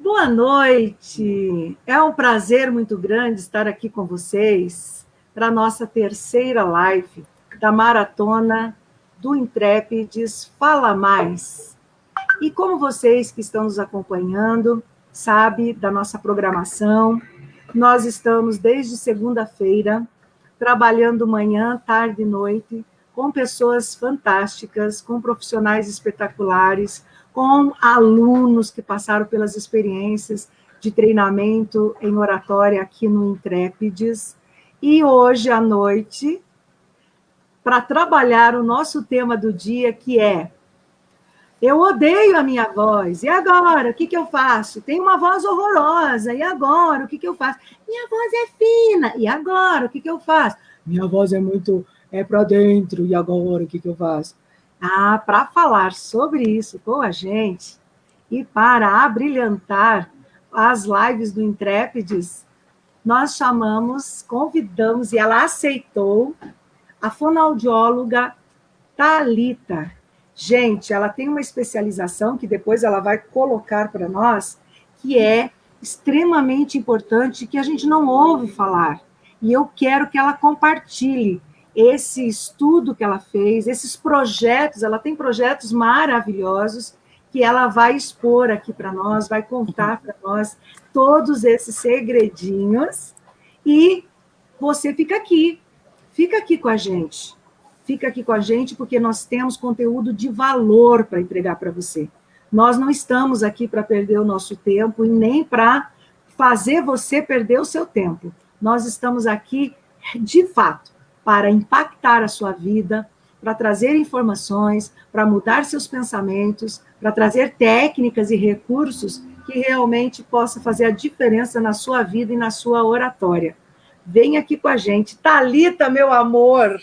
Boa noite! É um prazer muito grande estar aqui com vocês para a nossa terceira live da Maratona do Intrépides Fala Mais. E como vocês que estão nos acompanhando sabem da nossa programação, nós estamos desde segunda-feira trabalhando manhã, tarde e noite com pessoas fantásticas, com profissionais espetaculares, com alunos que passaram pelas experiências de treinamento em oratória aqui no Intrépides. E hoje à noite, para trabalhar o nosso tema do dia, que é: eu odeio a minha voz, e agora? O que eu faço? Tenho uma voz horrorosa, e agora? O que eu faço? Minha voz é fina, e agora? O que eu faço? Minha voz é muito para dentro, e agora? O que eu faço? Para falar sobre isso com a gente e para abrilhantar as lives do Intrépides, nós convidamos, e ela aceitou, a fonoaudióloga Thalita. Gente, ela tem uma especialização que depois ela vai colocar para nós, que é extremamente importante, que a gente não ouve falar. E eu quero que ela compartilhe esse estudo que ela fez, esses projetos. Ela tem projetos maravilhosos que ela vai expor aqui para nós, vai contar para nós todos esses segredinhos. E você fica aqui com a gente. Fica aqui com a gente, porque nós temos conteúdo de valor para entregar para você. Nós não estamos aqui para perder o nosso tempo e nem para fazer você perder o seu tempo. Nós estamos aqui, de fato, para impactar a sua vida, para trazer informações, para mudar seus pensamentos, para trazer técnicas e recursos que realmente possam fazer a diferença na sua vida e na sua oratória. Vem aqui com a gente. Thalita, meu amor.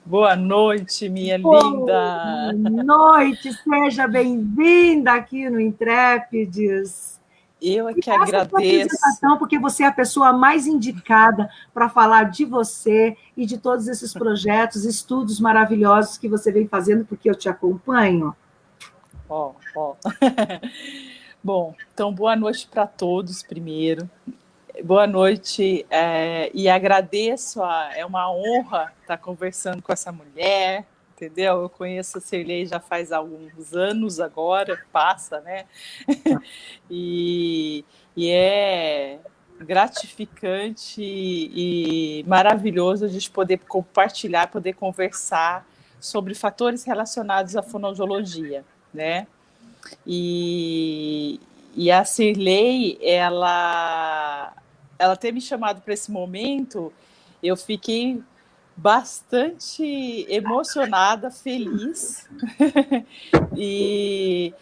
Boa noite, minha linda. Boa noite, seja bem-vinda aqui no Intrépides. Eu é que agradeço. Porque você é a pessoa mais indicada para falar de você e de todos esses projetos, estudos maravilhosos que você vem fazendo, porque eu te acompanho. Bom, então boa noite para todos primeiro. Boa noite, e agradeço, é uma honra estar conversando com essa mulher, entendeu? Eu conheço a Cirlei já faz alguns anos agora, passa, né? E é gratificante e maravilhoso a gente poder compartilhar, poder conversar sobre fatores relacionados à fonoaudiologia, né? E a Cirlei, ela ter me chamado para esse momento, eu fiquei bastante emocionada, feliz, e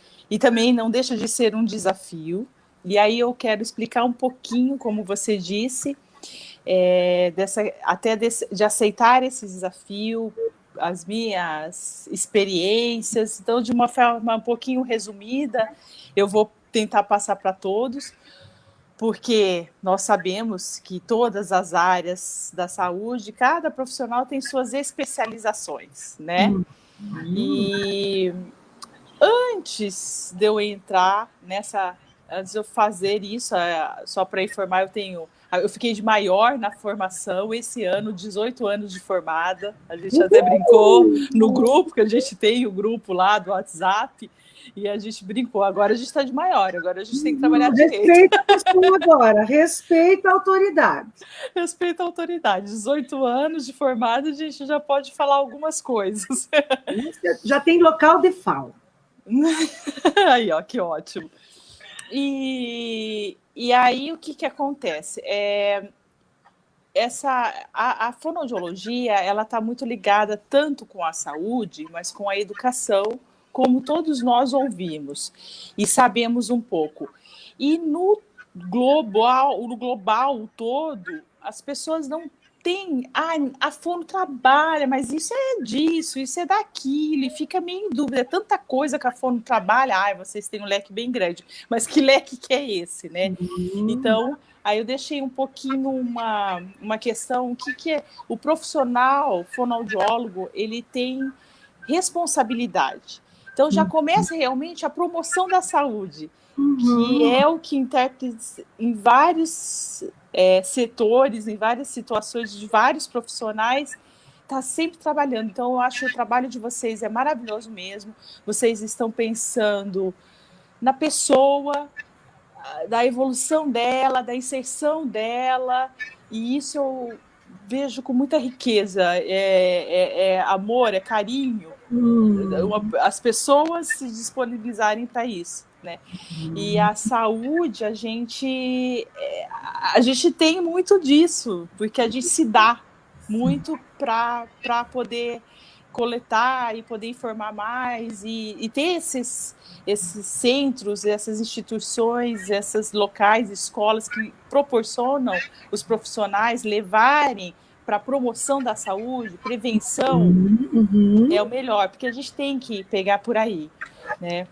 também não deixa de ser um desafio. E aí eu quero explicar um pouquinho, como você disse, de aceitar esse desafio, as minhas experiências. Então, de uma forma um pouquinho resumida, eu vou tentar passar para todos, porque nós sabemos que todas as áreas da saúde, cada profissional tem suas especializações, né? E antes de eu entrar antes de eu fazer isso, só para informar, eu fiquei de maior na formação esse ano, 18 anos de formada. A gente até brincou no grupo, que a gente tem o grupo lá do WhatsApp, e a gente brincou, agora a gente está de maior, agora a gente tem que trabalhar direito. Respeita a pessoa agora, respeita a autoridade. Respeita a autoridade. 18 anos de formada, a gente já pode falar algumas coisas. Já tem local de fala. Aí, ó, que ótimo. E aí, o que acontece? A fonoaudiologia, ela está muito ligada tanto com a saúde, mas com a educação, como todos nós ouvimos e sabemos um pouco. E no global todo, as pessoas não têm... a fono trabalha, mas isso é disso, isso é daquilo, e fica meio em dúvida. É tanta coisa que a fono trabalha. Vocês têm um leque bem grande, mas que leque que é esse, né? Então... Aí eu deixei um pouquinho uma questão, o que é o profissional fonoaudiólogo, ele tem responsabilidade. Então, já começa realmente a promoção da saúde, que é o que intérpretes em vários setores, em várias situações de vários profissionais, está sempre trabalhando. Então, eu acho que o trabalho de vocês é maravilhoso mesmo. Vocês estão pensando na pessoa, da evolução dela, da inserção dela, e isso eu vejo com muita riqueza. É amor, é carinho. As pessoas se disponibilizarem para isso, né? E a saúde, a gente tem muito disso, porque a gente se dá muito para poder coletar e poder informar mais e ter esses centros, essas instituições, esses locais, escolas que proporcionam os profissionais levarem para a promoção da saúde, prevenção, é o melhor, porque a gente tem que pegar por aí, né?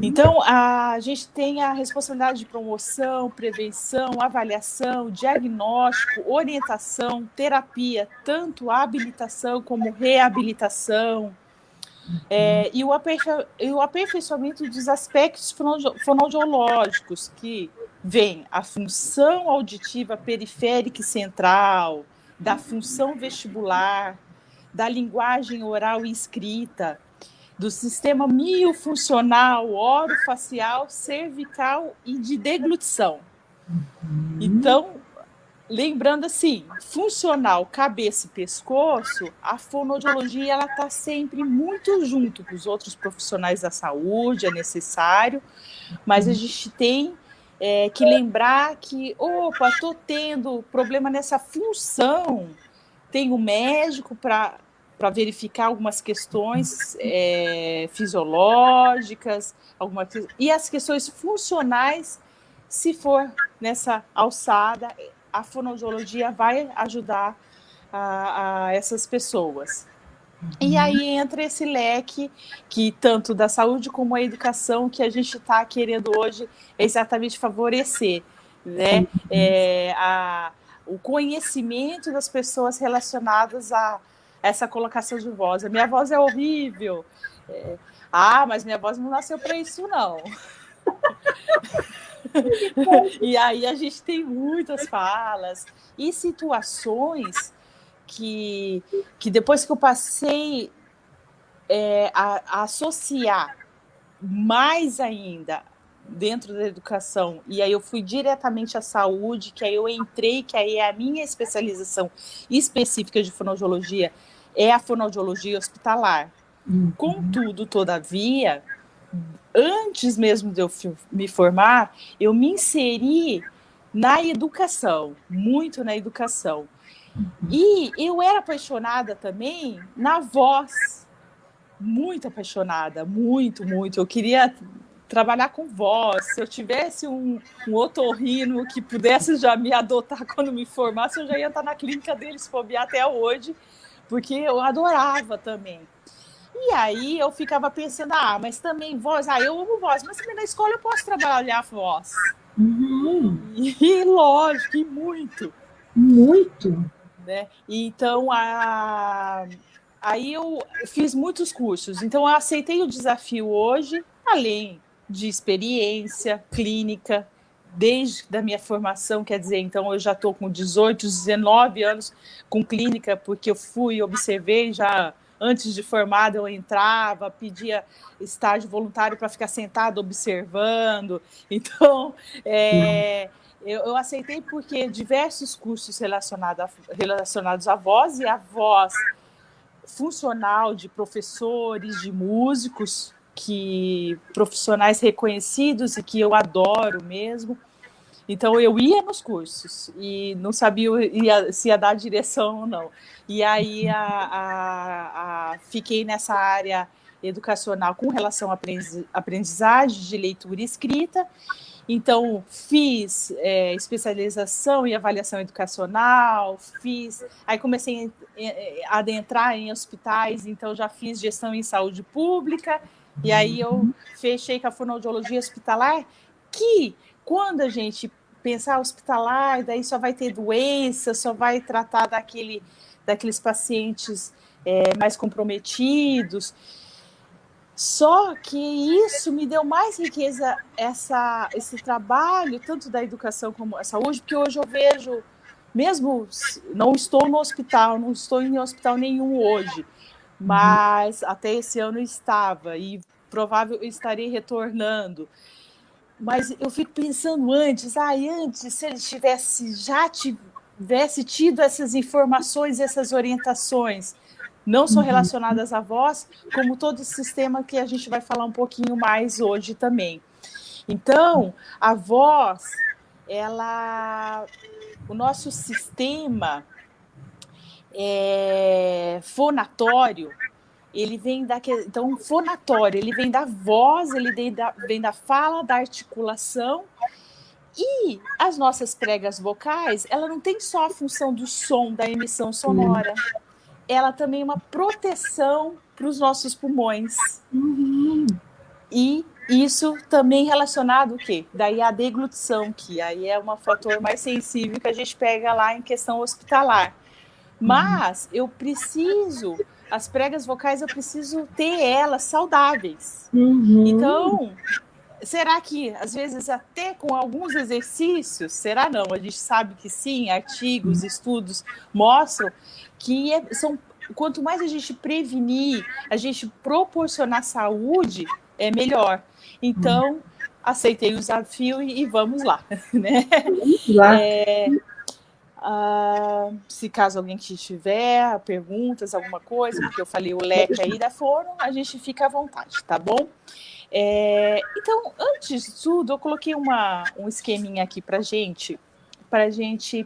Então, a gente tem a responsabilidade de promoção, prevenção, avaliação, diagnóstico, orientação, terapia, tanto habilitação como reabilitação, e o aperfeiçoamento dos aspectos fonoaudiológicos, que vem a função auditiva periférica e central, da função vestibular, da linguagem oral e escrita, do sistema miofuncional, orofacial, cervical e de deglutição. Então, lembrando assim, funcional, cabeça e pescoço, a fonoaudiologia ela está sempre muito junto com os outros profissionais da saúde, é necessário, mas a gente tem que lembrar que, estou tendo problema nessa função, tem o médico para verificar algumas questões fisiológicas, e as questões funcionais, se for nessa alçada, a fonoaudiologia vai ajudar a essas pessoas. E aí entra esse leque que tanto da saúde como a educação que a gente está querendo hoje exatamente favorecer, né? O conhecimento das pessoas relacionadas a essa colocação de voz. A minha voz é horrível. Mas minha voz não nasceu para isso, não. E aí a gente tem muitas falas e situações que depois que eu passei a associar mais ainda dentro da educação, e aí eu fui diretamente à saúde, que aí eu entrei, que aí é a minha especialização específica de fonoaudiologia, é a fonoaudiologia hospitalar. Contudo, todavia, antes mesmo de eu me formar, eu me inseri na educação, muito na educação. E eu era apaixonada também na voz, muito apaixonada, muito. Eu queria trabalhar com voz. Se eu tivesse um otorrino que pudesse já me adotar quando me formasse, eu já ia estar na clínica deles, bobear até hoje, porque eu adorava também. E aí eu ficava pensando, mas também voz, eu amo voz, mas também na escola eu posso trabalhar voz. E lógico, e muito. Muito. Né? Então, aí eu fiz muitos cursos. Então, eu aceitei o desafio hoje, além de experiência clínica, desde a minha formação, quer dizer, então eu já estou com 18, 19 anos com clínica, porque eu fui, observei já antes de formada, eu entrava, pedia estágio voluntário para ficar sentado observando. Então, eu aceitei porque diversos cursos relacionados à voz, e a voz funcional de professores, de músicos, profissionais reconhecidos e que eu adoro mesmo. Então, eu ia nos cursos e não sabia se ia dar direção ou não. E aí, fiquei nessa área educacional com relação à aprendizagem de leitura e escrita. Então, fiz especialização em avaliação educacional, aí comecei a adentrar em hospitais, então já fiz gestão em saúde pública, e aí eu fechei com a fonoaudiologia hospitalar, que quando a gente pensar hospitalar, daí só vai ter doença, só vai tratar daqueles pacientes mais comprometidos. Só que isso me deu mais riqueza, esse trabalho, tanto da educação como a saúde, porque hoje eu vejo, mesmo não estou no hospital, não estou em hospital nenhum hoje, mas até esse ano estava, e provável estarei retornando. Mas eu fico pensando antes, se ele tivesse tido essas informações, essas orientações, não só relacionadas à voz, como todo o sistema que a gente vai falar um pouquinho mais hoje também. Então, a voz, o nosso sistema fonatório, ele vem então, fonatório, ele vem da voz, ele vem da fala, da articulação. E as nossas pregas vocais, ela não tem só a função do som, da emissão sonora, ela também é uma proteção para os nossos pulmões. E isso também relacionado o quê? Daí a deglutição, que aí é um fator mais sensível que a gente pega lá em questão hospitalar. Mas as pregas vocais, eu preciso ter elas saudáveis. Então, será que, às vezes, até com alguns exercícios, será não? A gente sabe que sim, artigos, estudos mostram que quanto mais a gente prevenir, a gente proporcionar saúde, é melhor. Então, aceitei o desafio e vamos lá, né? Se caso alguém tiver perguntas, alguma coisa, porque eu falei o leque aí da fono, a gente fica à vontade, tá bom? Então, antes de tudo, eu coloquei um esqueminha aqui para gente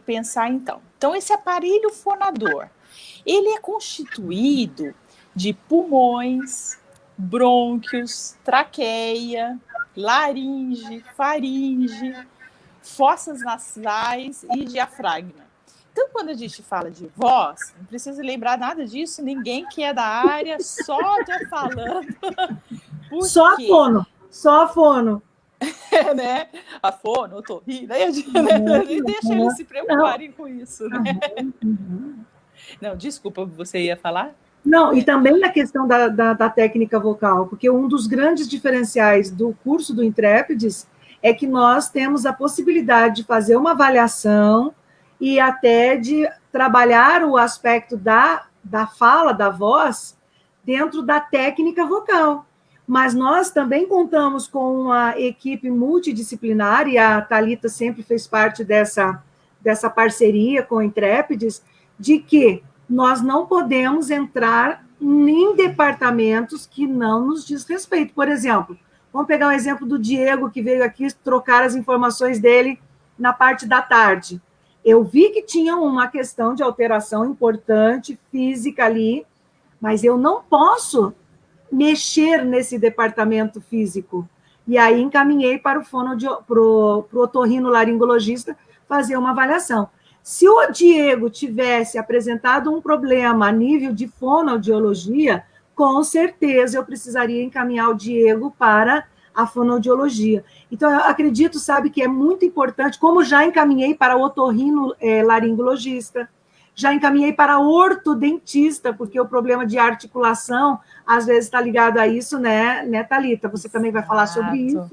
pensar então. Então, esse aparelho fonador, ele é constituído de pulmões, brônquios, traqueia, laringe, faringe, fossas nasais e diafragma. Então, quando a gente fala de voz, não precisa lembrar nada disso, ninguém que é da área, só estou falando. Só a fono. Né? A fono, eu tô rindo, nem deixa eles se preocuparem com isso, né? Não, desculpa, você ia falar? Não, e também a questão da técnica vocal, porque um dos grandes diferenciais do curso do Intrépides é que nós temos a possibilidade de fazer uma avaliação e até de trabalhar o aspecto da fala, da voz, dentro da técnica vocal. Mas nós também contamos com uma equipe multidisciplinar, e a Thalita sempre fez parte dessa parceria com o Intrépides, de que nós não podemos entrar em departamentos que não nos diz respeito. Por exemplo, vamos pegar o exemplo do Diego, que veio aqui trocar as informações dele na parte da tarde. Eu vi que tinha uma questão de alteração importante, física ali, mas eu não posso mexer nesse departamento físico. E aí encaminhei para o otorrinolaringologista fazer uma avaliação. Se o Diego tivesse apresentado um problema a nível de fonoaudiologia, com certeza eu precisaria encaminhar o Diego para a fonoaudiologia. Então, eu acredito, sabe, que é muito importante, como já encaminhei para o otorrinolaringologista, já encaminhei para ortodentista, porque o problema de articulação, às vezes, está ligado a isso, né, Thalita? Você também vai falar sobre isso.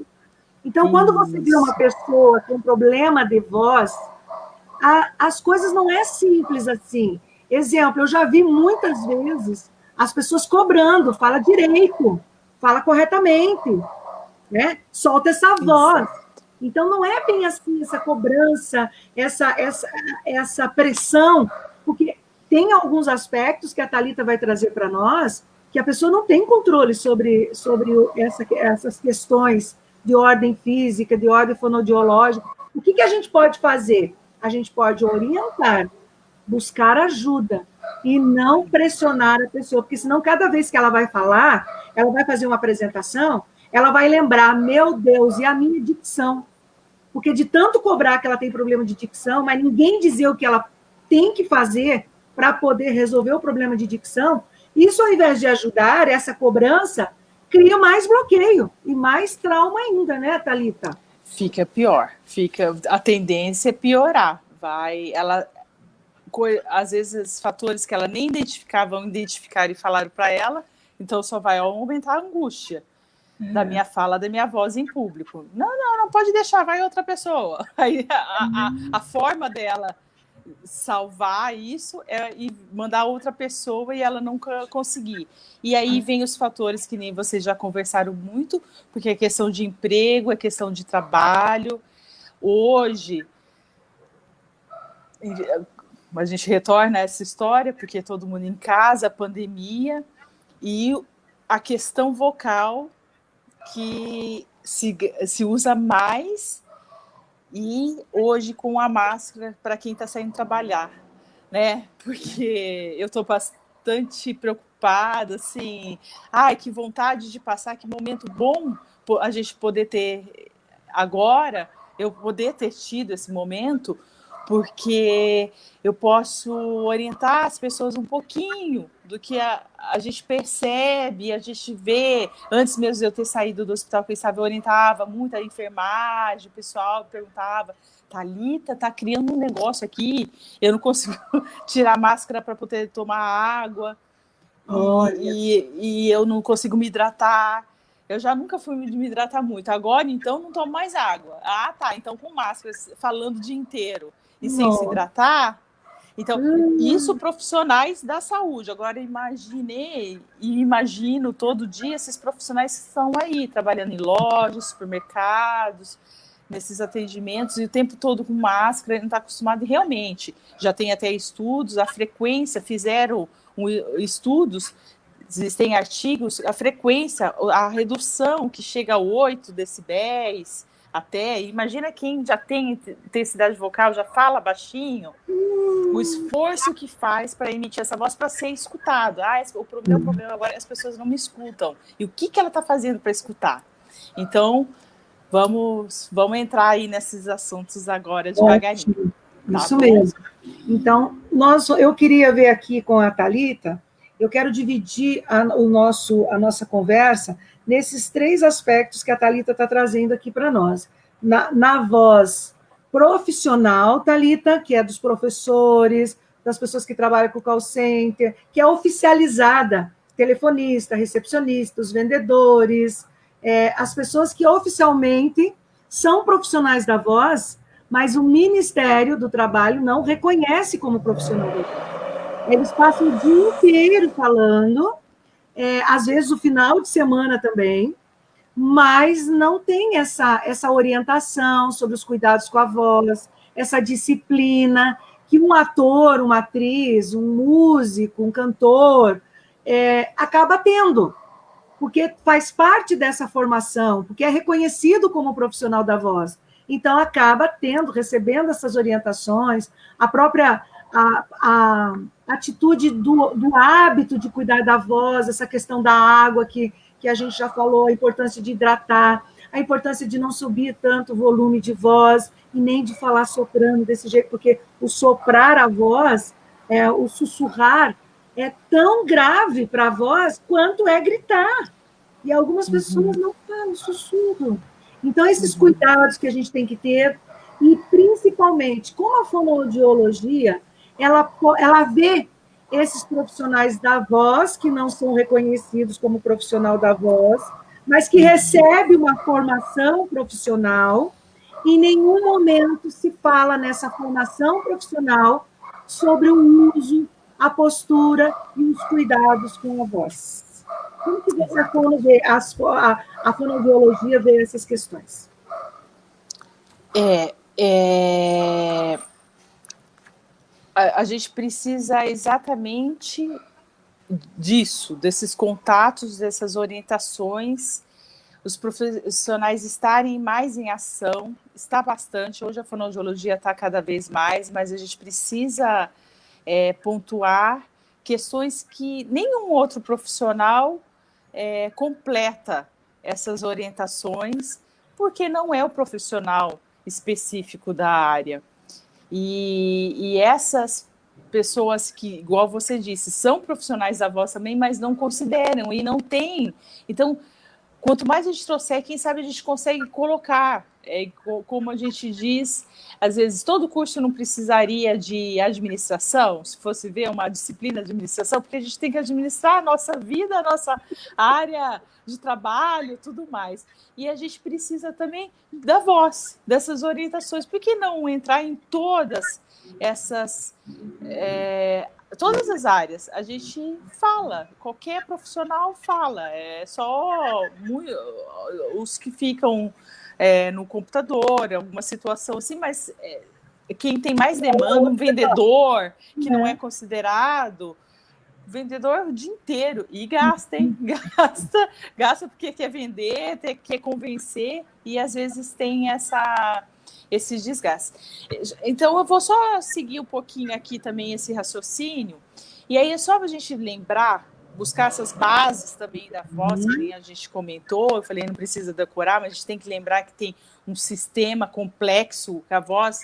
Então, quando você vê uma pessoa com problema de voz, as coisas não é simples assim. Exemplo, eu já vi muitas vezes as pessoas cobrando, fala direito, fala corretamente, né? Solta essa voz. Então, não é bem assim essa cobrança, essa pressão, porque tem alguns aspectos que a Thalita vai trazer para nós que a pessoa não tem controle sobre essas questões de ordem física, de ordem fonoaudiológica. O que a gente pode fazer? A gente pode orientar, buscar ajuda e não pressionar a pessoa, porque senão cada vez que ela vai falar, ela vai fazer uma apresentação, ela vai lembrar, meu Deus, e a minha dicção? Porque de tanto cobrar que ela tem problema de dicção, mas ninguém dizer o que ela tem que fazer para poder resolver o problema de dicção, isso, ao invés de ajudar, essa cobrança, cria mais bloqueio e mais trauma ainda, né, Thalita? Fica pior, a tendência é piorar. Às vezes, fatores que ela nem identificava, vão identificar e falaram para ela, Então só vai aumentar a angústia da minha fala, da minha voz em público. Não pode deixar, vai outra pessoa. Aí a forma dela salvar isso é e mandar outra pessoa e ela nunca conseguir. E aí vem os fatores que nem vocês já conversaram muito, porque é questão de emprego, é questão de trabalho. Hoje, a gente retorna a essa história, porque todo mundo em casa, pandemia, e a questão vocal que se usa mais, e hoje com a máscara para quem está saindo trabalhar, né? Porque eu estou bastante preocupada, assim, que vontade de passar, que momento bom a gente poder ter agora, eu poder ter tido esse momento, porque eu posso orientar as pessoas um pouquinho do que a gente percebe, a gente vê. Antes mesmo de eu ter saído do hospital, eu orientava muito a enfermagem, o pessoal perguntava, Thalita, tá criando um negócio aqui, eu não consigo tirar a máscara para poder tomar água, e eu não consigo me hidratar. Eu já nunca fui me hidratar muito. Agora, então, não tomo mais água. Então com máscara, falando o dia inteiro e sem se hidratar. Então, isso profissionais da saúde. Agora, imagino todo dia esses profissionais que estão aí, trabalhando em lojas, supermercados, nesses atendimentos, e o tempo todo com máscara, não está acostumado. E realmente, já tem até estudos, a frequência, fizeram estudos, existem artigos, a frequência, a redução que chega a 8 decibéis, até, imagina quem já tem intensidade vocal, já fala baixinho, o esforço que faz para emitir essa voz para ser escutado. O meu problema agora é as pessoas não me escutam. E o que ela está fazendo para escutar? Então, vamos entrar aí nesses assuntos agora devagarinho. Isso mesmo. Então, eu queria ver aqui com a Thalita, eu quero dividir a nossa conversa nesses 3 aspectos que a Thalita está trazendo aqui para nós. Na voz profissional, Thalita, que é dos professores, das pessoas que trabalham com o call center, que é oficializada, telefonista, recepcionista, os vendedores, as pessoas que oficialmente são profissionais da voz, mas o Ministério do Trabalho não reconhece como profissional da voz. Eles passam o dia inteiro falando, às vezes o final de semana também, mas não tem essa orientação sobre os cuidados com a voz, essa disciplina que um ator, uma atriz, um músico, um cantor acaba tendo, porque faz parte dessa formação, porque é reconhecido como profissional da voz. Então, acaba recebendo essas orientações, a própria a atitude do hábito de cuidar da voz, essa questão da água que a gente já falou, a importância de hidratar, a importância de não subir tanto o volume de voz e nem de falar soprando desse jeito, porque o soprar a voz, o sussurrar, é tão grave para a voz quanto é gritar. E algumas pessoas não falam sussurro. Então, esses cuidados que a gente tem que ter, e principalmente, como a fonoaudiologia, ela vê esses profissionais da voz, que não são reconhecidos como profissional da voz, mas que recebe uma formação profissional, e em nenhum momento se fala nessa formação profissional sobre o uso, a postura e os cuidados com a voz. Como que a fonoaudiologia vê essas questões? A gente precisa exatamente disso, desses contatos, dessas orientações, os profissionais estarem mais em ação, está bastante, hoje a fonoaudiologia está cada vez mais, mas a gente precisa pontuar questões que nenhum outro profissional completa essas orientações, porque não é o profissional específico da área. E essas pessoas que, igual você disse, são profissionais da voz também, mas não consideram e não têm. Então, quanto mais a gente trouxer, quem sabe a gente consegue colocar como a gente diz, às vezes todo curso não precisaria de administração, se fosse ver uma disciplina de administração, porque a gente tem que administrar a nossa vida, a nossa área de trabalho, tudo mais. E a gente precisa também da voz, dessas orientações. Por que não entrar em todas essas... todas as áreas, a gente fala, qualquer profissional fala, é só os que ficam no computador, alguma situação assim, mas quem tem mais demanda, um vendedor que não é considerado, vendedor o dia inteiro, e gasta, hein? Gasta porque quer vender, quer convencer, e às vezes tem esses desgastes. Então, eu vou só seguir um pouquinho aqui também esse raciocínio, e aí é só para a gente lembrar, buscar essas bases também da voz, que a gente comentou, eu falei, não precisa decorar, mas a gente tem que lembrar que tem um sistema complexo, que a voz,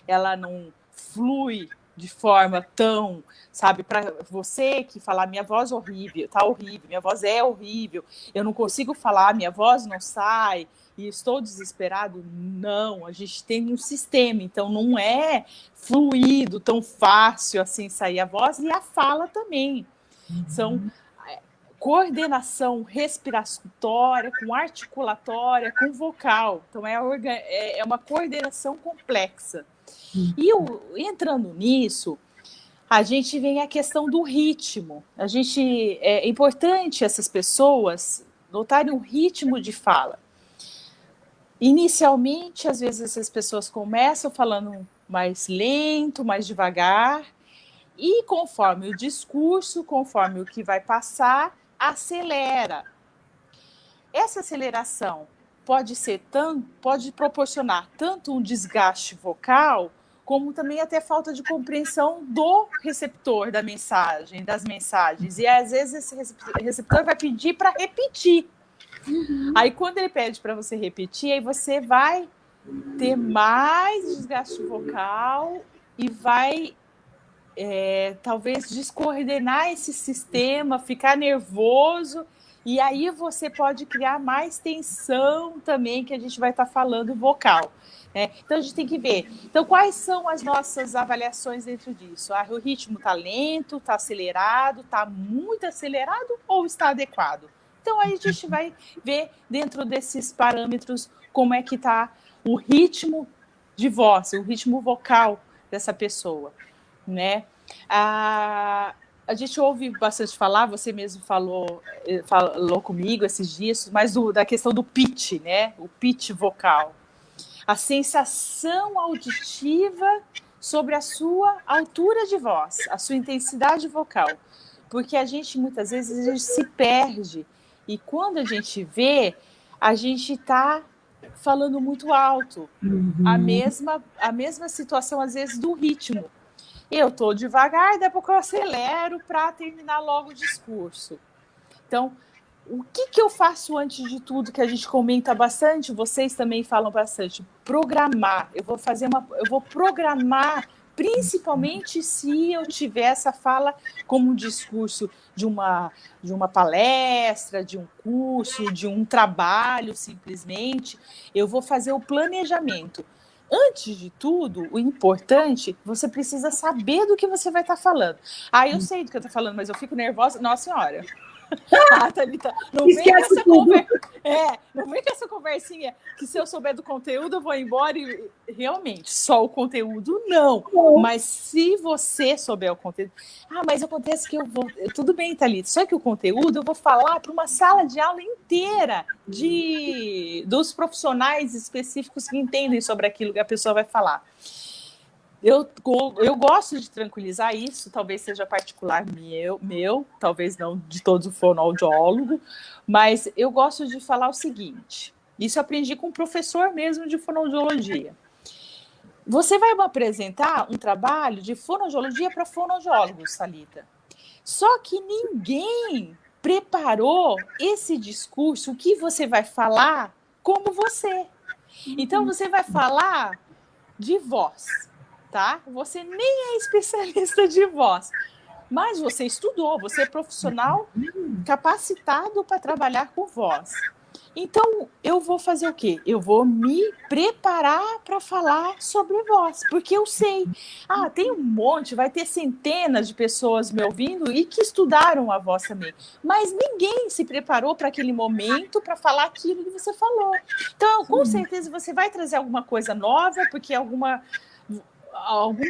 ela não flui de forma tão, sabe, para você que falar, minha voz horrível, tá horrível, minha voz é horrível, eu não consigo falar, minha voz não sai, e estou desesperado. Não, a gente tem um sistema, então não é fluido, tão fácil assim sair a voz, e a fala também. São coordenação respiratória, com articulatória, com vocal. Então é uma coordenação complexa. E entrando nisso, a gente vem a questão do ritmo. É importante essas pessoas notarem o ritmo de fala. Inicialmente, às vezes, essas pessoas começam falando mais lento, mais devagar, e conforme o discurso, conforme o que vai passar, acelera. Essa aceleração pode proporcionar tanto um desgaste vocal, como também até falta de compreensão do receptor da mensagem, das mensagens. E às vezes esse receptor vai pedir para repetir. Aí quando ele pede para você repetir, aí você vai ter mais desgaste vocal e vai talvez descoordenar esse sistema, ficar nervoso, e aí você pode criar mais tensão também, que a gente vai estar falando vocal. Então a gente tem que ver. Então, quais são as nossas avaliações dentro disso? O ritmo está lento, está acelerado, está muito acelerado ou está adequado? Então aí a gente vai ver dentro desses parâmetros como é que está o ritmo de voz, o ritmo vocal dessa pessoa, né? A gente ouve bastante falar, você mesmo falou comigo esses dias, mas da questão do pitch, né? O pitch vocal. A sensação auditiva sobre a sua altura de voz, a sua intensidade vocal. Porque a gente, muitas vezes, a gente se perde. E quando a gente vê, a gente está falando muito alto. A mesma situação, às vezes, do ritmo. Eu estou devagar, depois eu acelero para terminar logo o discurso. Então, o que eu faço antes de tudo, que a gente comenta bastante, vocês também falam bastante? Programar. Eu vou programar, principalmente se eu tiver essa fala como um discurso de uma palestra, de um curso, de um trabalho, simplesmente. Eu vou fazer o planejamento. Antes de tudo, o importante, você precisa saber do que você vai estar falando. Eu sei do que eu estou falando, mas eu fico nervosa. Nossa Senhora! Thalita, não vem com essa conversinha que se eu souber do conteúdo eu vou embora e realmente, só o conteúdo não. Mas se você souber o conteúdo... mas acontece que eu vou... Tudo bem, Thalita, só que o conteúdo eu vou falar para uma sala de aula inteira dos profissionais específicos que entendem sobre aquilo que a pessoa vai falar. Eu gosto de tranquilizar isso, talvez seja particular meu, talvez não de todos o fonoaudiólogo, mas eu gosto de falar o seguinte, isso eu aprendi com um professor mesmo de fonoaudiologia. Você vai me apresentar um trabalho de fonoaudiologia para fonoaudiólogos, Thalita. Só que ninguém preparou esse discurso, o que você vai falar, como você. Então, você vai falar de voz. Tá? Você nem é especialista de voz, mas você estudou, você é profissional capacitado para trabalhar com voz. Então, eu vou fazer o quê? Eu vou me preparar para falar sobre voz, porque eu sei. Tem um monte, vai ter centenas de pessoas me ouvindo e que estudaram a voz também. Mas ninguém se preparou para aquele momento para falar aquilo que você falou. Então, com certeza, você vai trazer alguma coisa nova, porque algum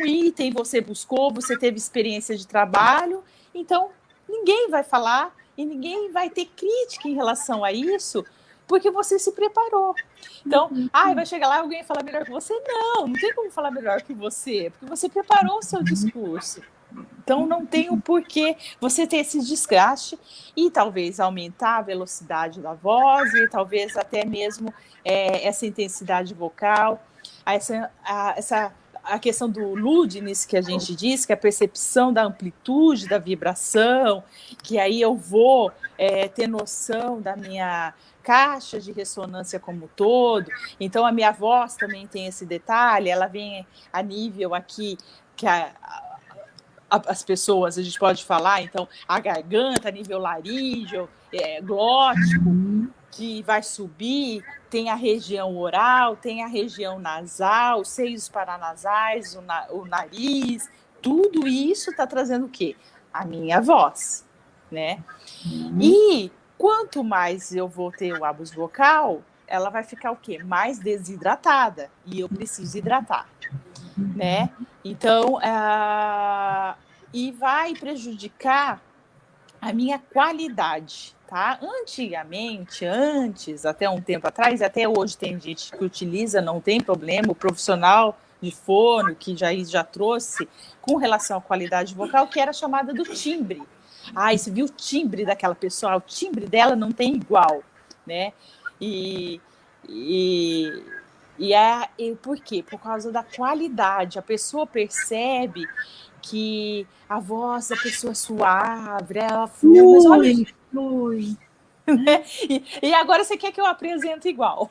item você buscou, você teve experiência de trabalho. Então, ninguém vai falar e ninguém vai ter crítica em relação a isso, porque você se preparou. Então, vai chegar lá e alguém falar melhor que você? Não tem como falar melhor que você, porque você preparou o seu discurso. Então, não tem o porquê você ter esse desgaste e talvez aumentar a velocidade da voz e talvez até mesmo essa intensidade vocal, a questão do Ludness, que a gente diz, que é a percepção da amplitude, da vibração, que aí eu vou ter noção da minha caixa de ressonância como um todo. Então, a minha voz também tem esse detalhe, ela vem a nível aqui, que as pessoas, a gente pode falar, então, a garganta, a nível laríngeo, glótico, que vai subir, tem a região oral, tem a região nasal, os seios paranasais, o nariz, tudo isso está trazendo o quê? A minha voz, né? E quanto mais eu vou ter o hábus vocal, ela vai ficar o quê? Mais desidratada, e eu preciso hidratar, né? Então, e vai prejudicar a minha qualidade, tá? Antes, até um tempo atrás, até hoje tem gente que utiliza, não tem problema, o profissional de fono, que já trouxe com relação à qualidade vocal, que era chamada do timbre. Você viu o timbre daquela pessoa? O timbre dela não tem igual, né? E por quê? Por causa da qualidade. A pessoa percebe que a voz da pessoa é suave, ela flui, mas olha... Flui. Né? E agora você quer que eu apresente igual?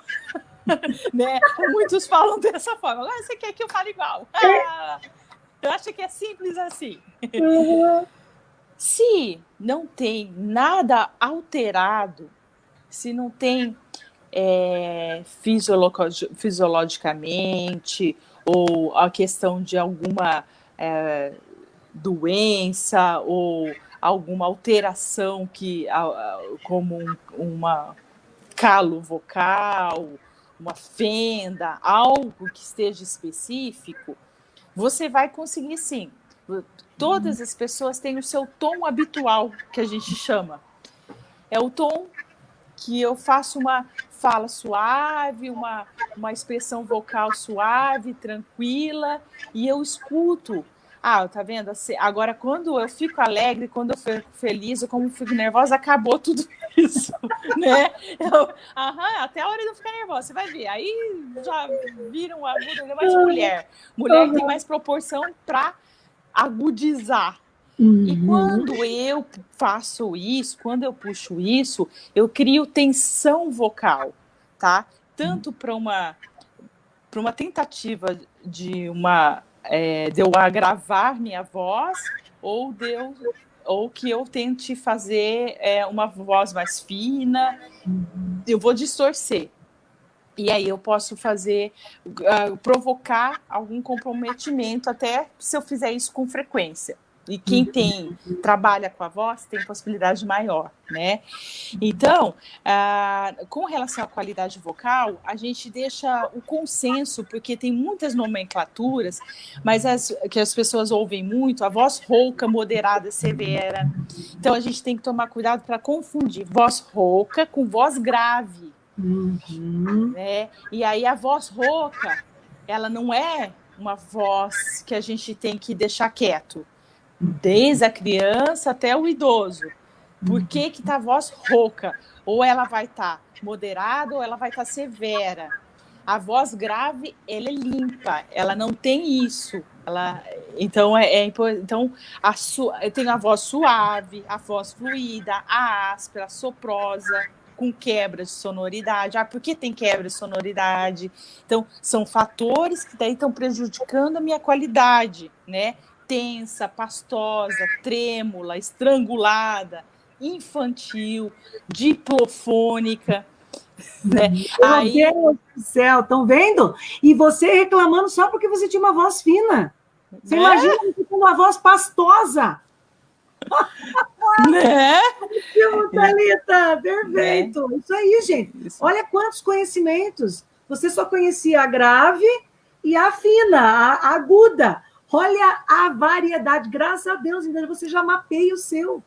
Né? Muitos falam dessa forma. Agora você quer que eu fale igual? Eu acho que é simples assim. Se não tem nada alterado, se não tem fisiologicamente ou a questão de alguma doença ou alguma alteração como uma calo vocal, uma fenda, algo que esteja específico, você vai conseguir sim. Todas as pessoas têm o seu tom habitual, que a gente chama. É o tom que eu faço uma fala suave, uma expressão vocal suave, tranquila, e eu escuto. Tá vendo? Agora, quando eu fico alegre, quando eu fico feliz, ou como eu fico nervosa, acabou tudo isso, né? Até a hora de eu ficar nervosa, você vai ver. Aí já viram agudo, mais mulher. Mulher tem mais proporção para agudizar. E quando eu faço isso, quando eu puxo isso, eu crio tensão vocal, tá? Tanto para uma tentativa de eu agravar minha voz, ou que eu tente fazer uma voz mais fina, eu vou distorcer. E aí eu posso provocar algum comprometimento, até se eu fizer isso com frequência. E quem trabalha com a voz tem possibilidade maior, né? Então, com relação à qualidade vocal, a gente deixa o consenso, porque tem muitas nomenclaturas, mas que as pessoas ouvem muito, a voz rouca, moderada, severa. Então, a gente tem que tomar cuidado para confundir voz rouca com voz grave. Né? E aí a voz rouca, ela não é uma voz que a gente tem que deixar quieto, desde a criança até o idoso. Por que está a voz rouca? Ou ela vai estar moderada ou ela vai estar severa. A voz grave, ela é limpa, ela não tem isso. Então, tem a voz suave, a voz fluida, a áspera, a soprosa, com quebra de sonoridade. Por que tem quebra de sonoridade? Então, são fatores que daí estão prejudicando a minha qualidade, né? Tensa, pastosa, trêmula, estrangulada, infantil, diplofônica. Né? Meu Aí, Deus do céu, estão vendo? E você reclamando só porque você tinha uma voz fina. Você né? imagina você com uma voz pastosa. Né? Thalita, Né? perfeito. Isso aí, gente. Isso. Olha quantos conhecimentos. Você só conhecia a grave e a fina, a aguda. Olha a variedade. Graças a Deus, ainda você já mapeia o seu.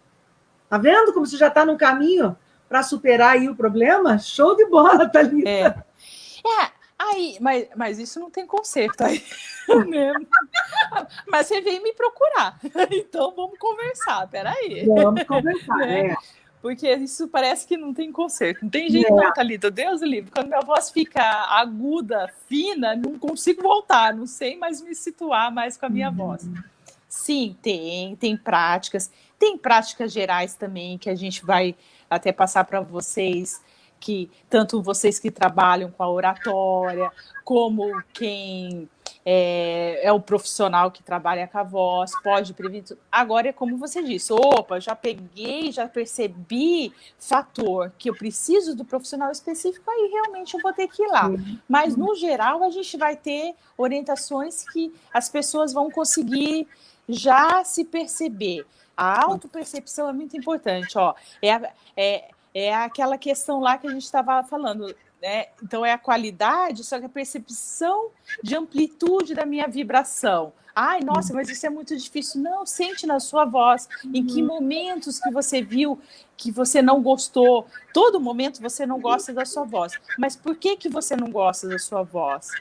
Tá vendo como você já está no caminho para superar aí o problema? Show de bola, Thalita. Aí, mas isso não tem conserto aí mesmo. Mas você veio me procurar, então vamos conversar, peraí. Vamos conversar, Né? Porque isso parece que não tem conserto. Não tem jeito É. não, Thalita. Deus o livre. Quando minha voz fica aguda, fina, não consigo voltar. Não sei mais me situar mais com a minha voz. Sim, tem práticas. Tem práticas gerais também que a gente vai até passar para vocês, que tanto vocês que trabalham com a oratória, como quem é o profissional que trabalha com a voz, pode prevenir. Agora é como você disse, opa, já peguei, já percebi fator que eu preciso do profissional específico, aí realmente eu vou ter que ir lá. Mas, no geral, a gente vai ter orientações que as pessoas vão conseguir já se perceber. A autopercepção é muito importante, ó. É aquela questão lá que a gente estava falando, né? Então, é a qualidade, só que a percepção de amplitude da minha vibração. Ai, nossa, mas isso é muito difícil. Não, sente na sua voz. Em que momentos que você viu que você não gostou? Todo momento você não gosta da sua voz. Mas por que você não gosta da sua voz?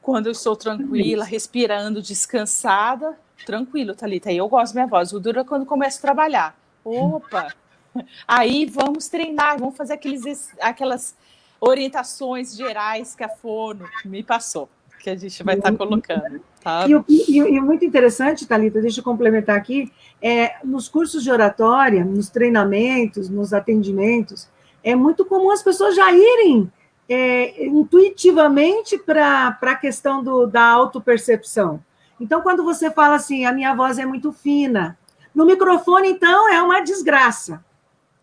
Quando eu estou tranquila, respirando, descansada, tranquilo, Thalita. Aí eu gosto da minha voz. O duro é quando começo a trabalhar. Opa! Aí vamos treinar, vamos fazer aquelas orientações gerais que a Fono me passou, que a gente vai estar colocando. Tá? E muito interessante, Thalita, deixa eu complementar aqui, nos cursos de oratória, nos treinamentos, nos atendimentos, é muito comum as pessoas já irem intuitivamente para a questão da autopercepção. Então, quando você fala assim, a minha voz é muito fina, no microfone, então, é uma desgraça.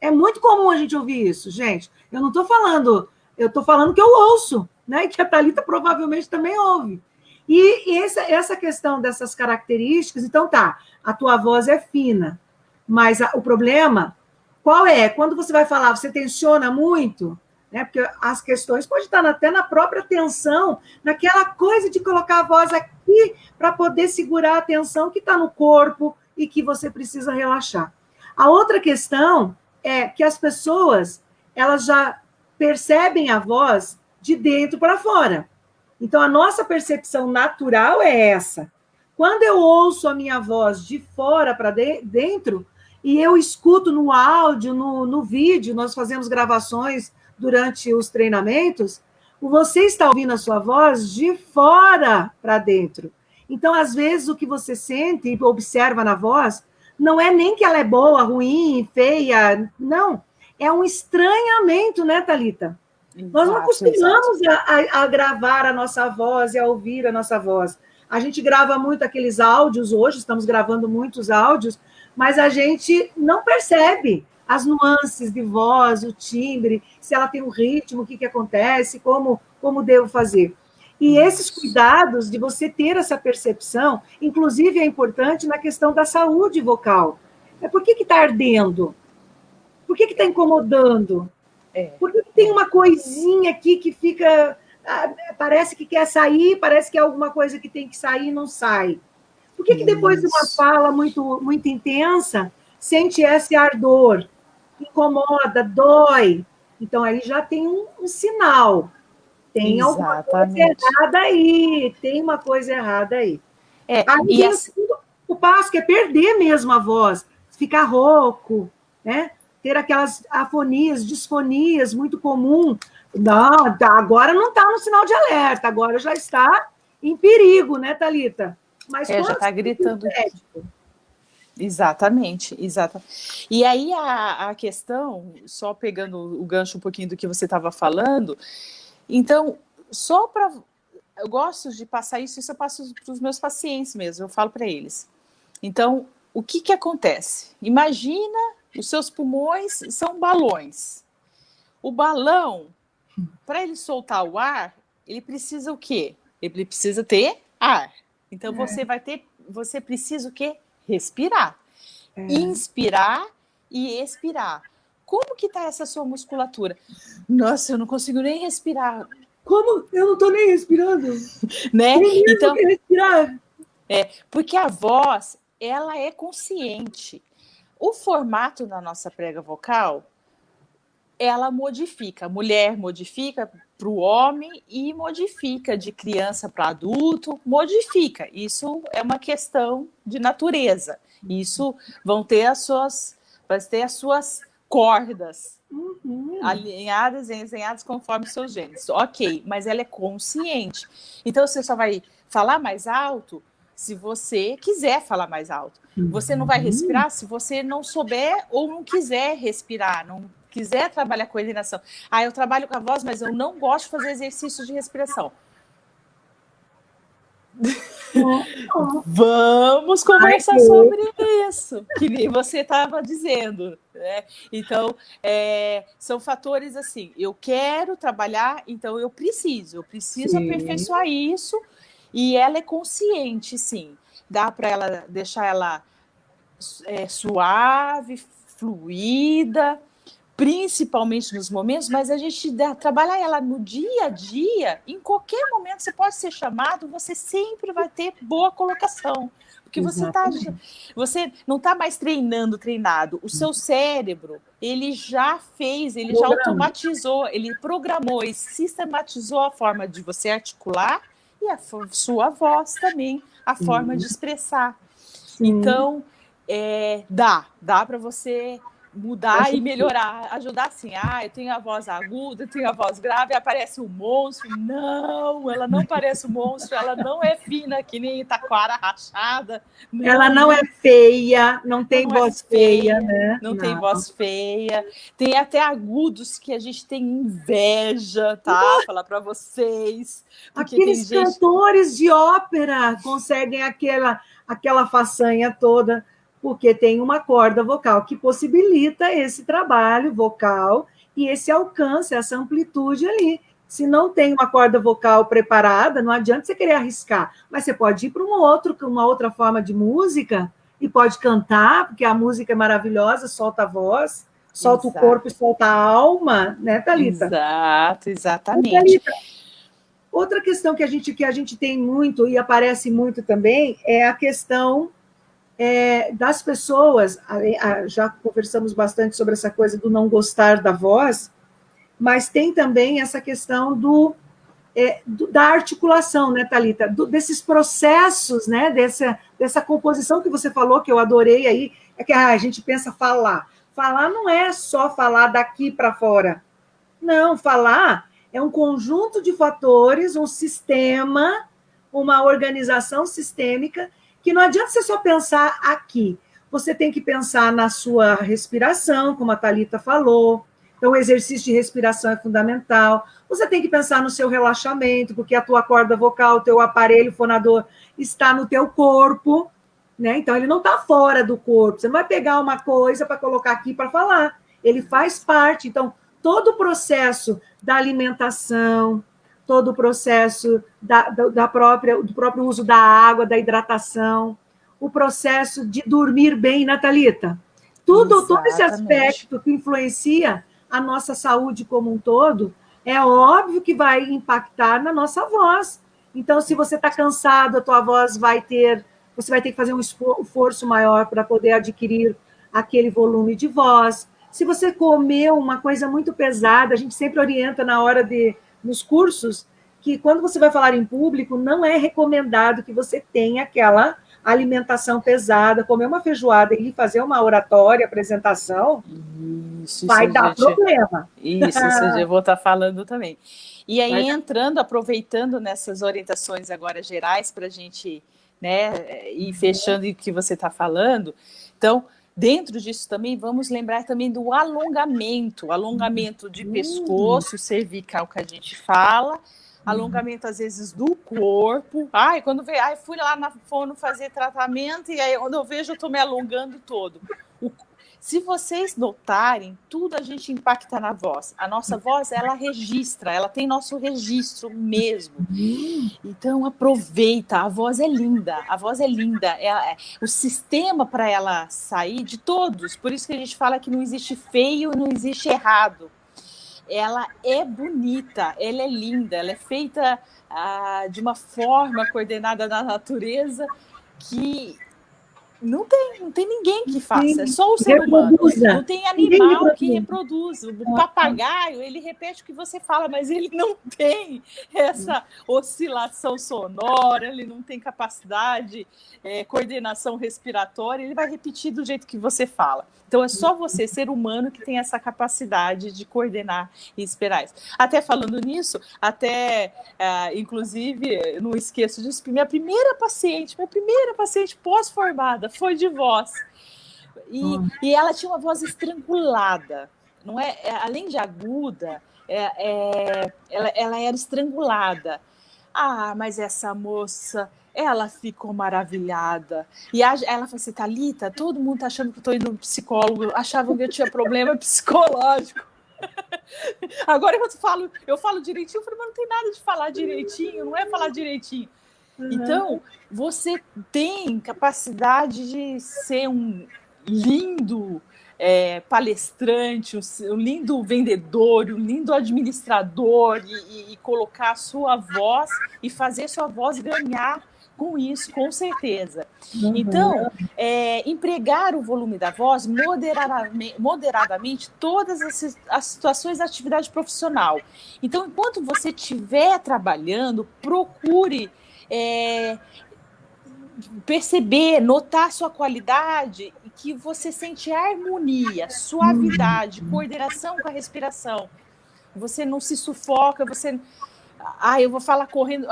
É muito comum a gente ouvir isso, gente. Eu não estou falando, eu estou falando que eu ouço, né? E que a Thalita provavelmente também ouve. E essa questão dessas características, então tá, a tua voz é fina, mas o problema, qual é? Quando você vai falar, você tensiona muito, né? Porque as questões podem estar até na própria tensão, naquela coisa de colocar a voz aqui para poder segurar a tensão que está no corpo e que você precisa relaxar. A outra questão é que as pessoas, elas já percebem a voz de dentro para fora. Então, a nossa percepção natural é essa. Quando eu ouço a minha voz de fora para dentro, e eu escuto no áudio, no vídeo, nós fazemos gravações durante os treinamentos, você está ouvindo a sua voz de fora para dentro. Então, às vezes, o que você sente e observa na voz não é nem que ela é boa, ruim, feia, não. É um estranhamento, né, Thalita? Nós não acostumamos a gravar a nossa voz e a ouvir a nossa voz. A gente grava muito aqueles áudios hoje, estamos gravando muitos áudios, mas a gente não percebe as nuances de voz, o timbre, se ela tem um ritmo, o que acontece, como devo fazer. E esses cuidados de você ter essa percepção, inclusive é importante na questão da saúde vocal. Por que está ardendo? Por que está incomodando? Por que tem uma coisinha aqui que fica... parece que quer sair, parece que é alguma coisa que tem que sair e não sai? Por que depois de uma fala muito, muito intensa, sente esse ardor? Incomoda, dói. Então, aí já tem um sinal. Tem alguma coisa errada aí. Tem uma coisa errada aí. Aí tem o passo, que é perder mesmo a voz, ficar rouco, né? Ter aquelas afonias, disfonias muito comum. Não, agora não está no sinal de alerta, agora já está em perigo, né, Thalita? Mas já está gritando. Exatamente. E aí a questão, só pegando o gancho um pouquinho do que você estava falando, então, só para... Eu gosto de passar isso eu passo para os meus pacientes mesmo, eu falo para eles. Então, o que acontece? Imagina, os seus pulmões são balões. O balão, para ele soltar o ar, ele precisa o quê? Ele precisa ter ar. Então, você precisa o quê? Respirar. Inspirar e expirar. Como que tá essa sua musculatura? Nossa, eu não consigo nem respirar. Como? Eu não tô nem respirando. Né? Então, respirar. Porque a voz, ela é consciente. O formato da nossa prega vocal, ela modifica. A mulher modifica para o homem e modifica de criança para adulto, modifica. Isso é uma questão de natureza. Isso vai ter as suas cordas alinhadas e desenhadas conforme os seus genes. Ok, mas ela é consciente. Então, você só vai falar mais alto se você quiser falar mais alto. Você não vai respirar se você não souber ou não quiser respirar, não quiser trabalhar coordenação. Eu trabalho com a voz, mas eu não gosto de fazer exercícios de respiração. Vamos conversar sobre isso, que nem você estava dizendo, né? Então, são fatores assim, eu quero trabalhar, então eu preciso aperfeiçoar isso, e ela é consciente, sim. Dá para ela deixar ela suave, fluida, principalmente nos momentos, mas a gente trabalhar ela no dia a dia, em qualquer momento você pode ser chamado, você sempre vai ter boa colocação, porque você não está mais treinado, o seu cérebro, ele já automatizou, ele programou e sistematizou a forma de você articular e a sua voz também, a forma de expressar. Sim. Então, dá para você mudar e melhorar, ajudar assim, eu tenho a voz aguda, eu tenho a voz grave, aparece um monstro. Não, ela não parece um monstro, ela não é fina que nem taquara rachada. Não, ela não é feia, não tem voz feia, né? Não tem voz feia. Tem até agudos que a gente tem inveja, tá? Falar para vocês. Aqueles cantores de ópera conseguem aquela façanha toda, porque tem uma corda vocal que possibilita esse trabalho vocal e esse alcance, essa amplitude ali. Se não tem uma corda vocal preparada, não adianta você querer arriscar, mas você pode ir para uma outra forma de música e pode cantar, porque a música é maravilhosa, solta a voz, solta o corpo e solta a alma, né, Thalita? Exatamente. Thalita, outra questão que a gente tem muito e aparece muito também é a questão das pessoas, já conversamos bastante sobre essa coisa do não gostar da voz, mas tem também essa questão da articulação, né, Thalita? Desses processos, né, dessa composição que você falou, que eu adorei aí, é que a gente pensa falar. Falar não é só falar daqui para fora. Não, falar é um conjunto de fatores, um sistema, uma organização sistêmica, que não adianta você só pensar aqui. Você tem que pensar na sua respiração, como a Thalita falou. Então, o exercício de respiração é fundamental. Você tem que pensar no seu relaxamento, porque a tua corda vocal, o teu aparelho fonador está no teu corpo, né? Então, ele não está fora do corpo. Você não vai pegar uma coisa para colocar aqui para falar. Ele faz parte. Então, todo o processo da alimentação, todo o processo do próprio uso da água, da hidratação, o processo de dormir bem, né, Thalita? Todo esse aspecto que influencia a nossa saúde como um todo, é óbvio que vai impactar na nossa voz. Então, se você está cansado, a tua voz você vai ter que fazer um esforço maior para poder adquirir aquele volume de voz. Se você comeu uma coisa muito pesada, a gente sempre orienta nos cursos, que quando você vai falar em público, não é recomendado que você tenha aquela alimentação pesada, comer uma feijoada e fazer uma oratória, apresentação, vai dar problema. Isso eu vou estar falando também. E aí, aproveitando nessas orientações agora gerais, para a gente, né, ir fechando o que você está falando, então, dentro disso também, vamos lembrar também do alongamento de pescoço, cervical, que a gente fala, alongamento, às vezes, do corpo. Quando fui lá na fono fazer tratamento, e aí, quando eu vejo, eu estou me alongando todo. Se vocês notarem, tudo a gente impacta na voz. A nossa voz, ela registra, ela tem nosso registro mesmo. Então, aproveita, a voz é linda, a voz é linda. O sistema para ela sair de todos, por isso que a gente fala que não existe feio, não existe errado. Ela é bonita, ela é linda, ela é feita de uma forma coordenada na natureza que não tem ninguém que faça, é só o ser humano. Não tem animal que reproduz. O papagaio, ele repete o que você fala, mas ele não tem essa oscilação sonora, ele não tem capacidade, coordenação respiratória, ele vai repetir do jeito que você fala. Então, é só você, ser humano, que tem essa capacidade de coordenar e esperar isso. Até falando nisso, inclusive, não esqueço disso, minha primeira paciente pós-formada foi de voz. E ela tinha uma voz estrangulada, não é? Além de aguda, ela era estrangulada. Mas essa moça, ela ficou maravilhada. E ela falou assim, Thalita, todo mundo tá achando que eu estou indo no psicólogo, achavam que eu tinha problema psicológico. Agora eu falo direitinho, eu falei, mas não tem nada de falar direitinho, não é falar direitinho. Então, você tem capacidade de ser um lindo palestrante, um lindo vendedor, um lindo administrador e colocar a sua voz e fazer sua voz ganhar com isso, com certeza. Então, empregar o volume da voz moderadamente todas as situações da atividade profissional. Então, enquanto você estiver trabalhando, procure perceber, notar sua qualidade, que você sente harmonia, suavidade, coordenação com a respiração. Você não se sufoca, você... eu vou falar correndo...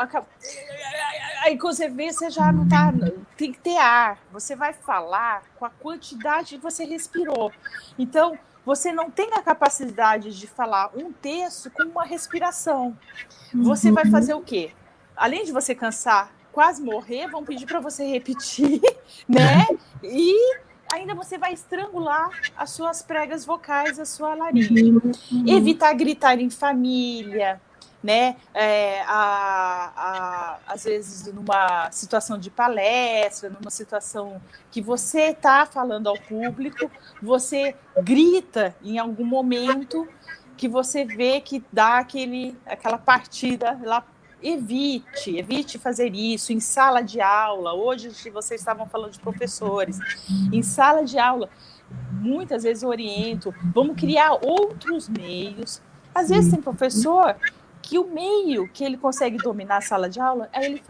Aí quando você vê, você já não tá... Tem que ter ar. Você vai falar com a quantidade que você respirou. Então, você não tem a capacidade de falar um texto com uma respiração. Você vai fazer o quê? Além de você cansar, quase morrer, vão pedir para você repetir, né? E ainda você vai estrangular as suas pregas vocais, a sua laringe. Evitar gritar em família, né? Às vezes, numa situação de palestra, numa situação que você está falando ao público, você grita em algum momento que você vê que dá aquela partida lá. Evite fazer isso em sala de aula. Hoje vocês estavam falando de professores. Em sala de aula, muitas vezes eu oriento, vamos criar outros meios. Às vezes tem professor que o meio que ele consegue dominar a sala de aula, aí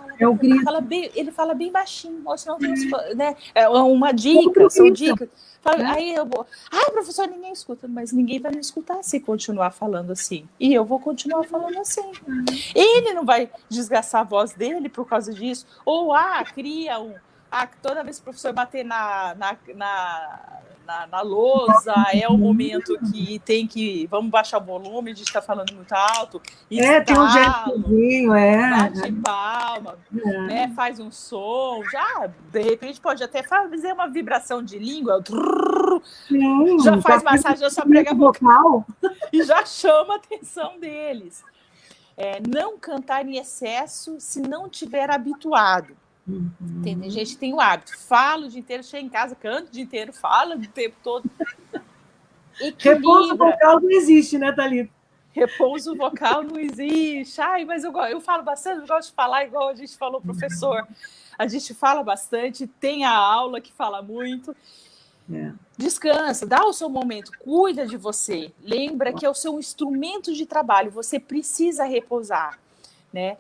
ele fala bem baixinho, ou senão tem, né? Uma dica, são dicas. Aí eu vou, professor, ninguém escuta, mas ninguém vai me escutar se continuar falando assim. E eu vou continuar falando assim. Ele não vai desgastar a voz dele por causa disso. Ou, cria toda vez que o professor bater na lousa, é o momento que tem que... Vamos baixar o volume, a gente está falando muito alto. Tem um gestozinho, bate palma, né, faz um som. Já, de repente, pode até fazer uma vibração de língua. Já faz massagem da sua prega vocal e já chama a atenção deles. Não cantar em excesso se não tiver habituado. Tem gente que tem o hábito, fala o dia inteiro, chega em casa, canta o dia inteiro, fala o tempo todo. Repouso vocal não existe, né, Thalita? Repouso vocal não existe. Mas eu falo bastante, eu gosto de falar igual a gente falou, professor. A gente fala bastante, tem a aula que fala muito. Descansa, dá o seu momento, cuida de você. Lembra que é o seu instrumento de trabalho, você precisa repousar. Né?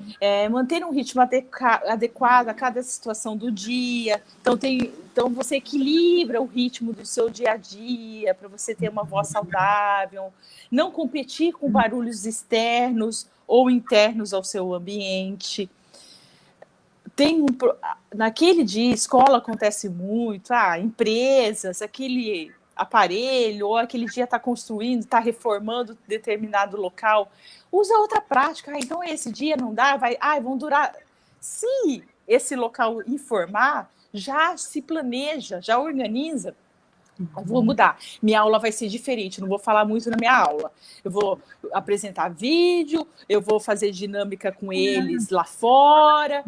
Manter um ritmo adequado a cada situação do dia. Então você equilibra o ritmo do seu dia a dia para você ter uma voz saudável. Não competir com barulhos externos ou internos ao seu ambiente. Naquele dia, escola acontece muito, empresas, aquele aparelho, ou aquele dia está construindo, está reformando determinado local, usa outra prática. Então esse dia não dá, vão durar. Se esse local informar, já se planeja, já organiza Eu vou mudar. Minha aula vai ser diferente, não vou falar muito na minha aula. Eu vou apresentar vídeo, eu vou fazer dinâmica com eles lá fora.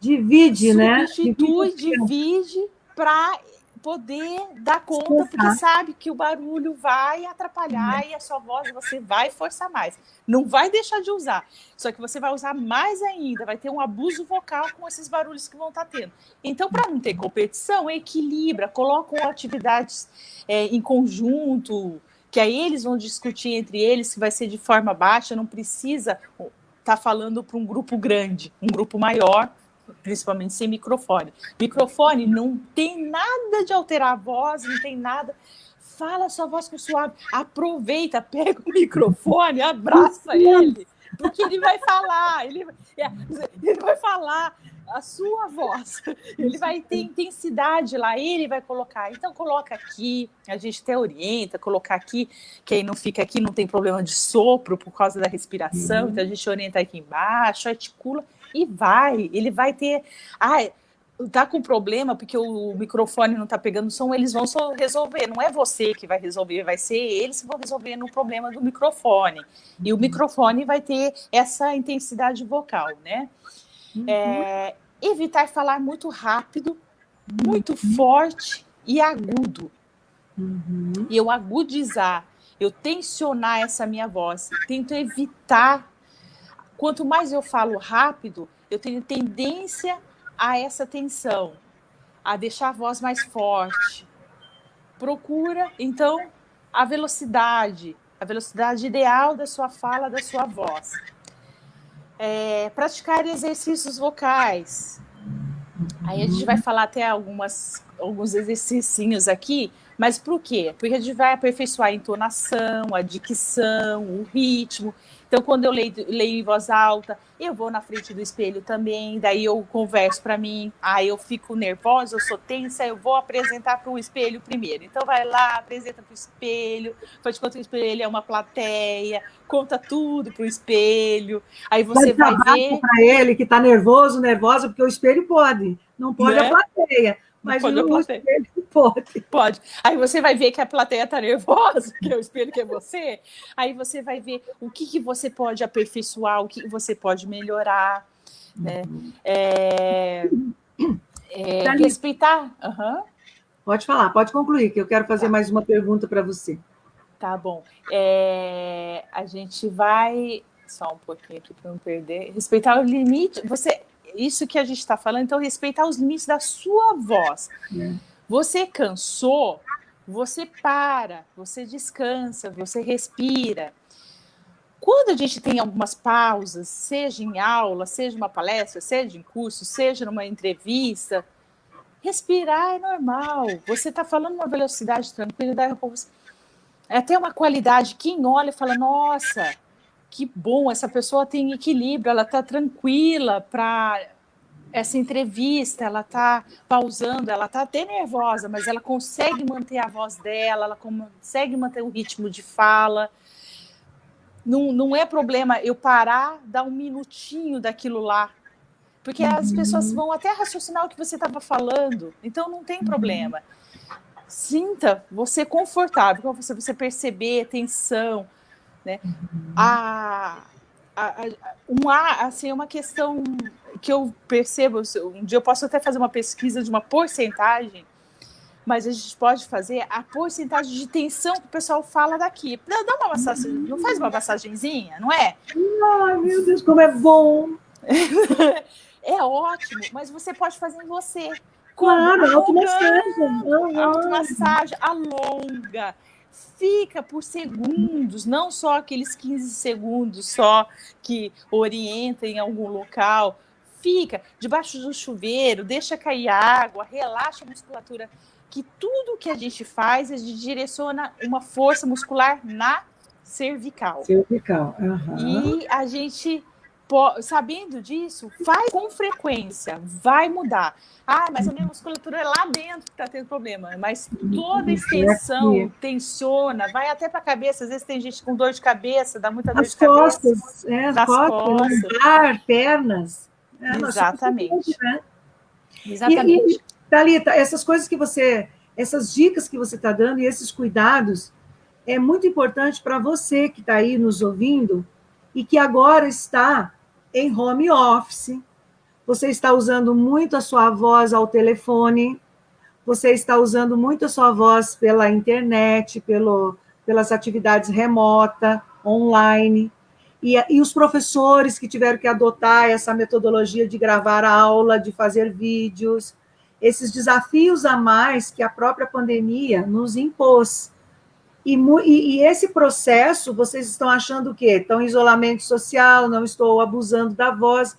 Divide, né? Substitui, divide para poder dar conta, porque sabe que o barulho vai atrapalhar e a sua voz você vai forçar mais. Não vai deixar de usar, só que você vai usar mais ainda, vai ter um abuso vocal com esses barulhos que vão estar tendo. Então, para não ter competição, equilibra, colocam atividades em conjunto, que aí eles vão discutir entre eles, que vai ser de forma baixa, não precisa estar falando para um grupo grande, um grupo maior, principalmente sem microfone. Microfone não tem nada de alterar a voz, não tem nada. Fala a sua voz com suave. Aproveita, pega o microfone, abraça ele, porque ele vai falar, ele vai falar a sua voz, ele vai ter intensidade lá, ele vai colocar. Então, coloca aqui, a gente até orienta, colocar aqui, que aí não fica aqui, não tem problema de sopro por causa da respiração, então a gente orienta aqui embaixo, articula. E ele vai ter... tá com problema porque o microfone não tá pegando som, eles vão só resolver, não é você que vai resolver, vai ser eles que vão resolver no problema do microfone. E o microfone vai ter essa intensidade vocal, né? Evitar falar muito rápido, muito forte e agudo. E eu agudizar, eu tensionar essa minha voz, tento evitar. Quanto mais eu falo rápido, eu tenho tendência a essa tensão, a deixar a voz mais forte. Procura, então, a velocidade ideal da sua fala, da sua voz. Praticar exercícios vocais. Aí a gente vai falar até alguns exercicinhos aqui, mas por quê? Porque a gente vai aperfeiçoar a entonação, a dicção, o ritmo. Então, quando eu leio em voz alta, eu vou na frente do espelho também, daí eu converso para mim, eu fico nervosa, eu sou tensa, eu vou apresentar para o espelho primeiro. Então, vai lá, apresenta para o espelho, faz de conta que o espelho é uma plateia, conta tudo para o espelho, aí você vai ver... para ele que está nervosa, porque o espelho pode, não pode a plateia. Mas o espelho pode. Pode. Aí você vai ver que a plateia está nervosa, que é o espelho que é você. Aí você vai ver o que você pode aperfeiçoar, o que você pode melhorar. Né? Respeitar. Pode falar, pode concluir, que eu quero fazer mais uma pergunta para você. Tá bom. A gente vai... Só um pouquinho aqui para não perder. Respeitar o limite. Isso que a gente está falando, então, respeitar os limites da sua voz. Você cansou, você para, você descansa, você respira. Quando a gente tem algumas pausas, seja em aula, seja uma palestra, seja em curso, seja numa entrevista, respirar é normal. Você está falando uma velocidade tranquila, daí a pouco é até uma qualidade. Quem olha e fala, nossa, que bom, essa pessoa tem equilíbrio, ela está tranquila para essa entrevista, ela está pausando, ela está até nervosa, mas ela consegue manter a voz dela, ela consegue manter o ritmo de fala. Não é problema eu parar, dar um minutinho daquilo lá, porque as pessoas vão até raciocinar o que você estava falando, então não tem problema. Sinta você confortável, você perceber tensão, né? Assim, uma questão que eu percebo, um dia eu posso até fazer uma pesquisa de uma porcentagem, mas a gente pode fazer a porcentagem de tensão que o pessoal fala daqui. Dá uma massagem, não faz uma massagenzinha, não é? Ai, meu Deus, como é bom! É ótimo, mas você pode fazer em você. Claro, automassagem, alonga. Fica por segundos, não só aqueles 15 segundos só que orienta em algum local. Fica debaixo do chuveiro, deixa cair água, relaxa a musculatura. Que tudo que a gente faz, a gente direciona uma força muscular na cervical. E a gente, sabendo disso, faz com frequência, vai mudar. Mas a minha musculatura é lá dentro que está tendo problema. Mas toda extensão tensiona, vai até para a cabeça. Às vezes tem gente com dor de cabeça, dá muita dor de cabeça. As costas, lombar, pernas. Exatamente. Exatamente. E, Thalita, essas coisas que você essas dicas que você está dando e esses cuidados é muito importante para você que está aí nos ouvindo e que agora está em home office, você está usando muito a sua voz ao telefone, você está usando muito a sua voz pela internet, pelas atividades remotas, online, e os professores que tiveram que adotar essa metodologia de gravar aula, de fazer vídeos, esses desafios a mais que a própria pandemia nos impôs. E esse processo, vocês estão achando o quê? Estão em isolamento social, não estou abusando da voz.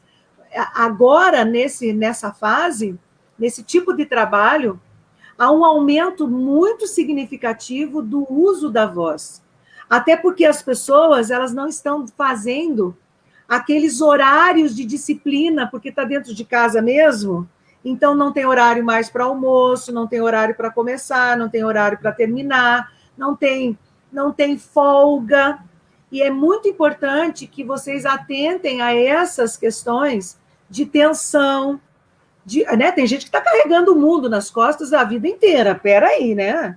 Agora, nessa fase, nesse tipo de trabalho, há um aumento muito significativo do uso da voz. Até porque as pessoas elas não estão fazendo aqueles horários de disciplina, porque está dentro de casa mesmo, então não tem horário mais para almoço, não tem horário para começar, não tem horário para terminar, não tem folga. E é muito importante que vocês atentem a essas questões de tensão, né? Tem gente que está carregando o mundo nas costas a vida inteira. Peraí, né?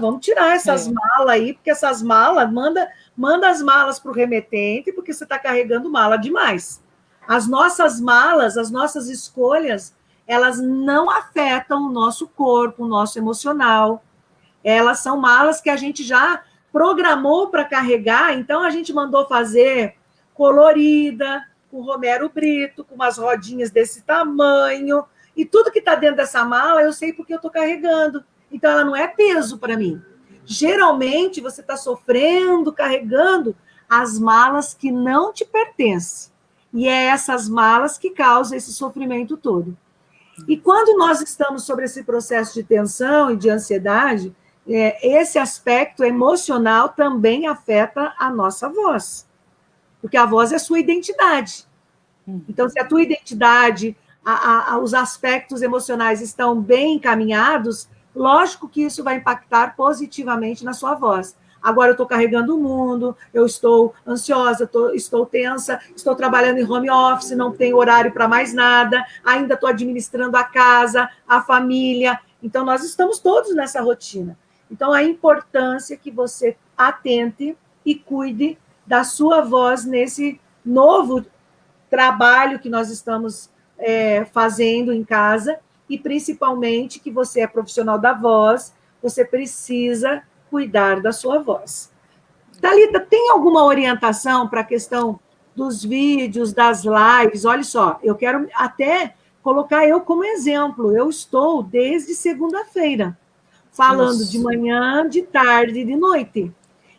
Vamos tirar essas malas aí, porque essas malas, manda as malas para o remetente, porque você está carregando mala demais. As nossas malas, as nossas escolhas, elas não afetam o nosso corpo, o nosso emocional. Elas são malas que a gente já programou para carregar, então a gente mandou fazer colorida, com Romero Brito, com umas rodinhas desse tamanho, e tudo que está dentro dessa mala eu sei porque eu estou carregando. Então, ela não é peso para mim. Geralmente, você está sofrendo, carregando as malas que não te pertencem. E é essas malas que causam esse sofrimento todo. E quando nós estamos sobre esse processo de tensão e de ansiedade, esse aspecto emocional também afeta a nossa voz. Porque a voz é a sua identidade. Então, se a tua identidade, os aspectos emocionais estão bem encaminhados, lógico que isso vai impactar positivamente na sua voz. Agora eu estou carregando o mundo, eu estou ansiosa, estou tensa, estou trabalhando em home office, não tenho horário para mais nada, ainda estou administrando a casa, a família. Então, nós estamos todos nessa rotina. Então, a importância que você atente e cuide da sua voz nesse novo trabalho que nós estamos fazendo em casa, e principalmente que você é profissional da voz, você precisa cuidar da sua voz. Thalita, tem alguma orientação para a questão dos vídeos, das lives? Olha só, eu quero até colocar eu como exemplo. Eu estou desde segunda-feira, falando de manhã, de tarde e de noite.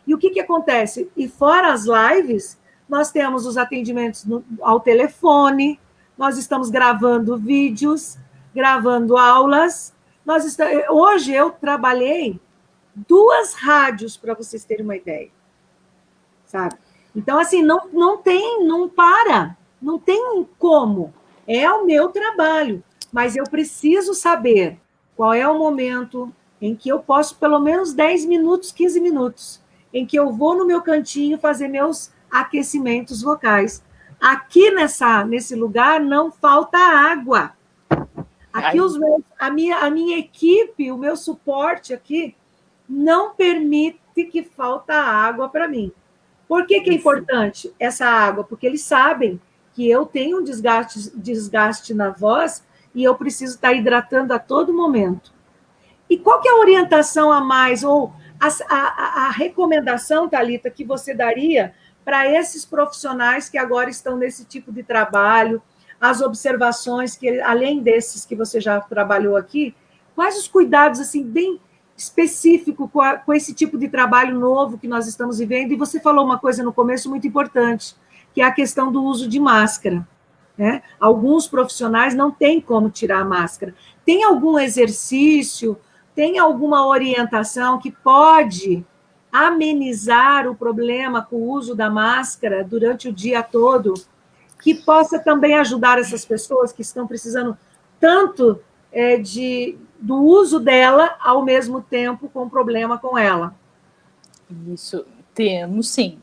E o que acontece? E fora as lives, nós temos os atendimentos ao telefone, nós estamos gravando vídeos, gravando aulas. Hoje eu trabalhei 2 rádios, para vocês terem uma ideia. Sabe? Então, assim, não para, não tem como. É o meu trabalho, mas eu preciso saber qual é o momento em que eu posso, pelo menos 10 minutos, 15 minutos, em que eu vou no meu cantinho fazer meus aquecimentos vocais. Aqui nesse lugar não falta água. Aqui a minha equipe, o meu suporte aqui, não permite que falta água para mim. Por que é importante essa água? Porque eles sabem que eu tenho um desgaste na voz e eu preciso estar hidratando a todo momento. E qual que é a orientação a mais, ou a recomendação, Thalita, que você daria para esses profissionais que agora estão nesse tipo de trabalho, as observações, que além desses que você já trabalhou aqui, quais os cuidados assim, bem específicos com esse tipo de trabalho novo que nós estamos vivendo? E você falou uma coisa no começo muito importante, que é a questão do uso de máscara. Né? Alguns profissionais não têm como tirar a máscara. Tem algum exercício, tem alguma orientação que pode amenizar o problema com o uso da máscara durante o dia todo, que possa também ajudar essas pessoas que estão precisando tanto do uso dela, ao mesmo tempo com problema com ela? Isso, temos sim.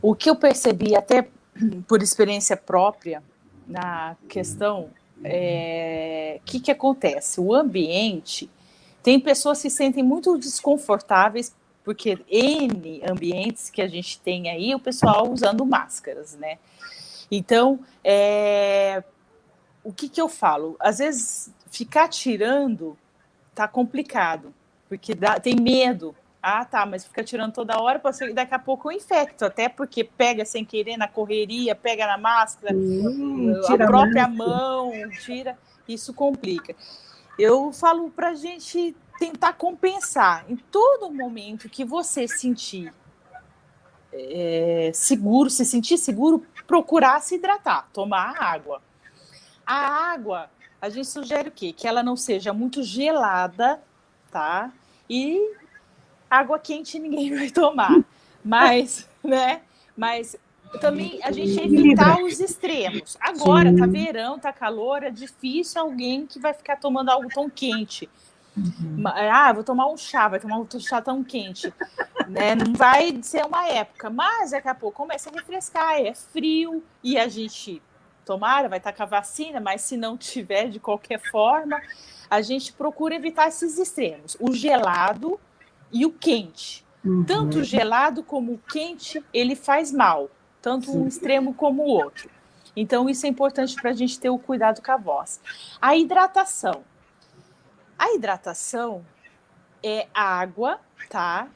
O que eu percebi, até por experiência própria, na questão, que acontece? O ambiente, Tem pessoas que se sentem muito desconfortáveis, porque N ambientes que a gente tem aí, o pessoal usando máscaras, né? Então, o que eu falo? Às vezes, ficar tirando tá complicado, porque tem medo. Ah, tá, mas fica tirando toda hora, pode ser que daqui a pouco eu infecto, até porque pega sem querer na correria, pega na máscara, a própria mão, tira, isso complica. Eu falo pra gente tentar compensar. Em todo momento que você sentir seguro, se sentir seguro, procurar se hidratar, tomar água. A água, a gente sugere o quê? Que ela não seja muito gelada, tá? E água quente ninguém vai tomar. Mas, né? Mas também a gente evitar os extremos. Agora, tá verão, tá calor, é difícil alguém que vai ficar tomando algo tão quente. Vou tomar um chá, vai tomar um chá tão quente. Né? Não vai ser uma época, mas daqui a pouco começa a refrescar, é frio, e a gente, tomara, vai estar com a vacina, mas se não tiver, de qualquer forma, a gente procura evitar esses extremos, o gelado e o quente. Tanto o gelado como o quente, ele faz mal, tanto um extremo como o outro. Então, isso é importante para a gente ter o cuidado com a voz. A hidratação. A hidratação é água, tá?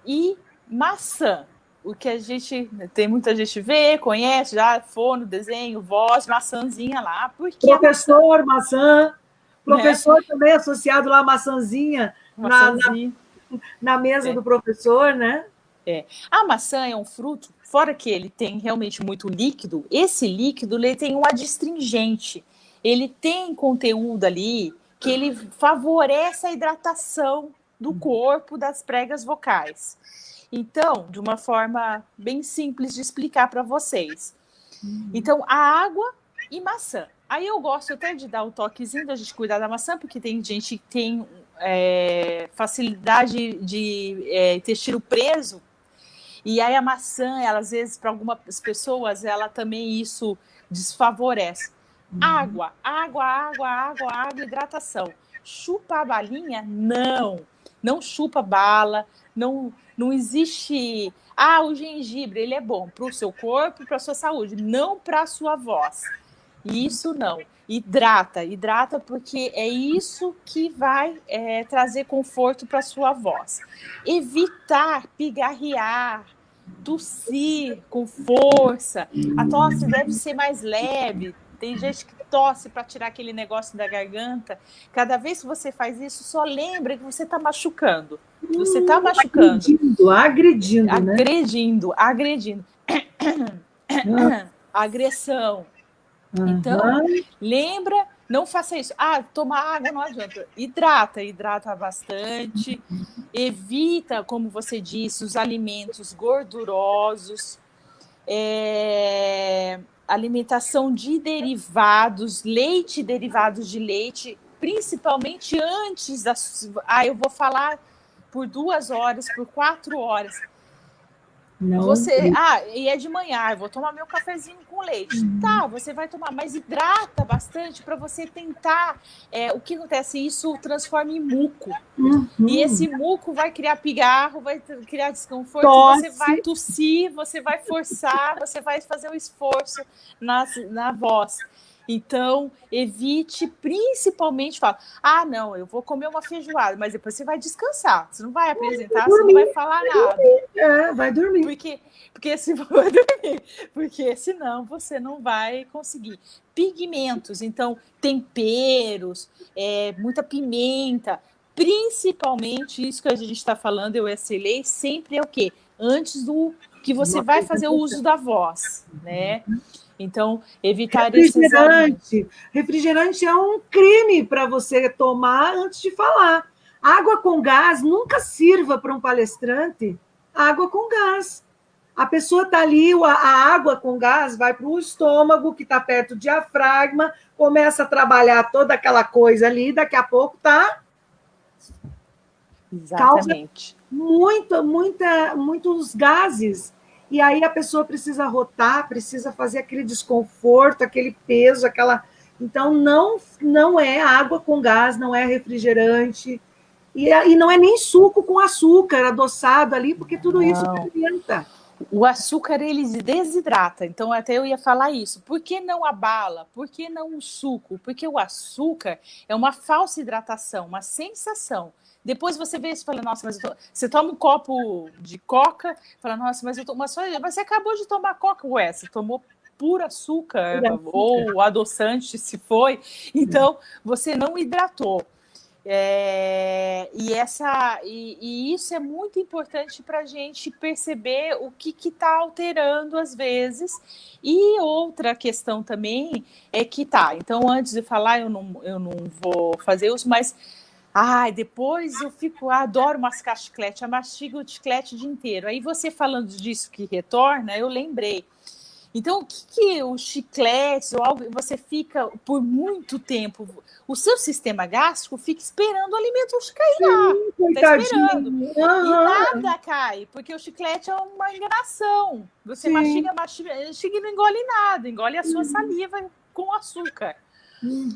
E maçã. O que a gente tem muita gente vê, conhece, já fono, desenho, voz, maçãzinha lá. Porque professor, maçã. Professor, né? Também associado lá, maçãzinha. Na mesa do professor, né? A maçã é um fruto, fora que ele tem realmente muito líquido, esse líquido ele tem um adstringente. Ele tem conteúdo ali que ele favorece a hidratação do corpo, das pregas vocais. Então, de uma forma bem simples de explicar para vocês. Então, a água e maçã. Aí eu gosto até de dar o toquezinho da gente cuidar da maçã, porque tem gente que tem facilidade de intestino preso, e aí a maçã, ela, às vezes, para algumas pessoas, ela também isso desfavorece. Água, hidratação. Chupa a balinha? Não. Não chupa bala, não existe... o gengibre, ele é bom para o seu corpo e para a sua saúde, não para a sua voz. Isso não. Hidrata, porque é isso que vai trazer conforto para a sua voz. Evitar pigarrear, tossir com força. A tosse deve ser mais leve. Tem gente que tosse para tirar aquele negócio da garganta. Cada vez que você faz isso, só lembra que você está machucando. Você está machucando. Agredindo. Agressão. Então, lembra, não faça isso. Tomar água não adianta. Hidrata bastante. Evita, como você disse, os alimentos gordurosos. Alimentação de derivados, leite e derivados de leite, principalmente antes das... eu vou falar por 2 horas, por 4 horas. E é de manhã, eu vou tomar meu cafezinho com leite. Tá, você vai tomar, mas hidrata bastante para você tentar... o que acontece? Isso transforma em muco. E esse muco vai criar pigarro, vai criar desconforto, você vai tossir, você vai forçar, você vai fazer um esforço na voz. Então, evite, principalmente, não, eu vou comer uma feijoada, mas depois você vai descansar, você não vai apresentar, você não vai falar nada. Vai dormir. Porque senão você não vai conseguir. Pigmentos, então, temperos, muita pimenta, principalmente isso que a gente está falando, eu excelei, sempre é o quê? Antes do que você vai fazer o uso da voz, né? Então, evitar refrigerante. Refrigerante é um crime para você tomar antes de falar. Água com gás nunca sirva para um palestrante. Água com gás. A pessoa está ali, a água com gás vai para o estômago, que está perto do diafragma, começa a trabalhar toda aquela coisa ali, daqui a pouco está... Exatamente. Causa muitos gases. E aí a pessoa precisa rotar, precisa fazer aquele desconforto, aquele peso, aquela... Então, não é água com gás, não é refrigerante. E não é nem suco com açúcar adoçado ali, porque tudo isso fermenta. O açúcar, ele desidrata, então até eu ia falar isso. Por que não a bala? Por que não o suco? Porque o açúcar é uma falsa hidratação, uma sensação. Depois você vê isso e fala, nossa, mas você toma um copo de coca, fala, nossa, mas eu tomo só. Mas você acabou de tomar coca, ué, você tomou puro açúcar, ou adoçante, se foi. Então, você não hidratou. E isso é muito importante para a gente perceber o que está alterando às vezes. E outra questão também é que então antes de falar, eu não vou fazer uso, mas depois eu adoro mascar chiclete, eu mastigo o chiclete o dia inteiro. Aí você falando disso que retorna, eu lembrei. Então, o que o chiclete ou algo, você fica por muito tempo, o seu sistema gástrico fica esperando o alimento cair lá. Está esperando. E nada cai, porque o chiclete é uma enganação. Você mastiga e não engole nada, engole a sua saliva com açúcar.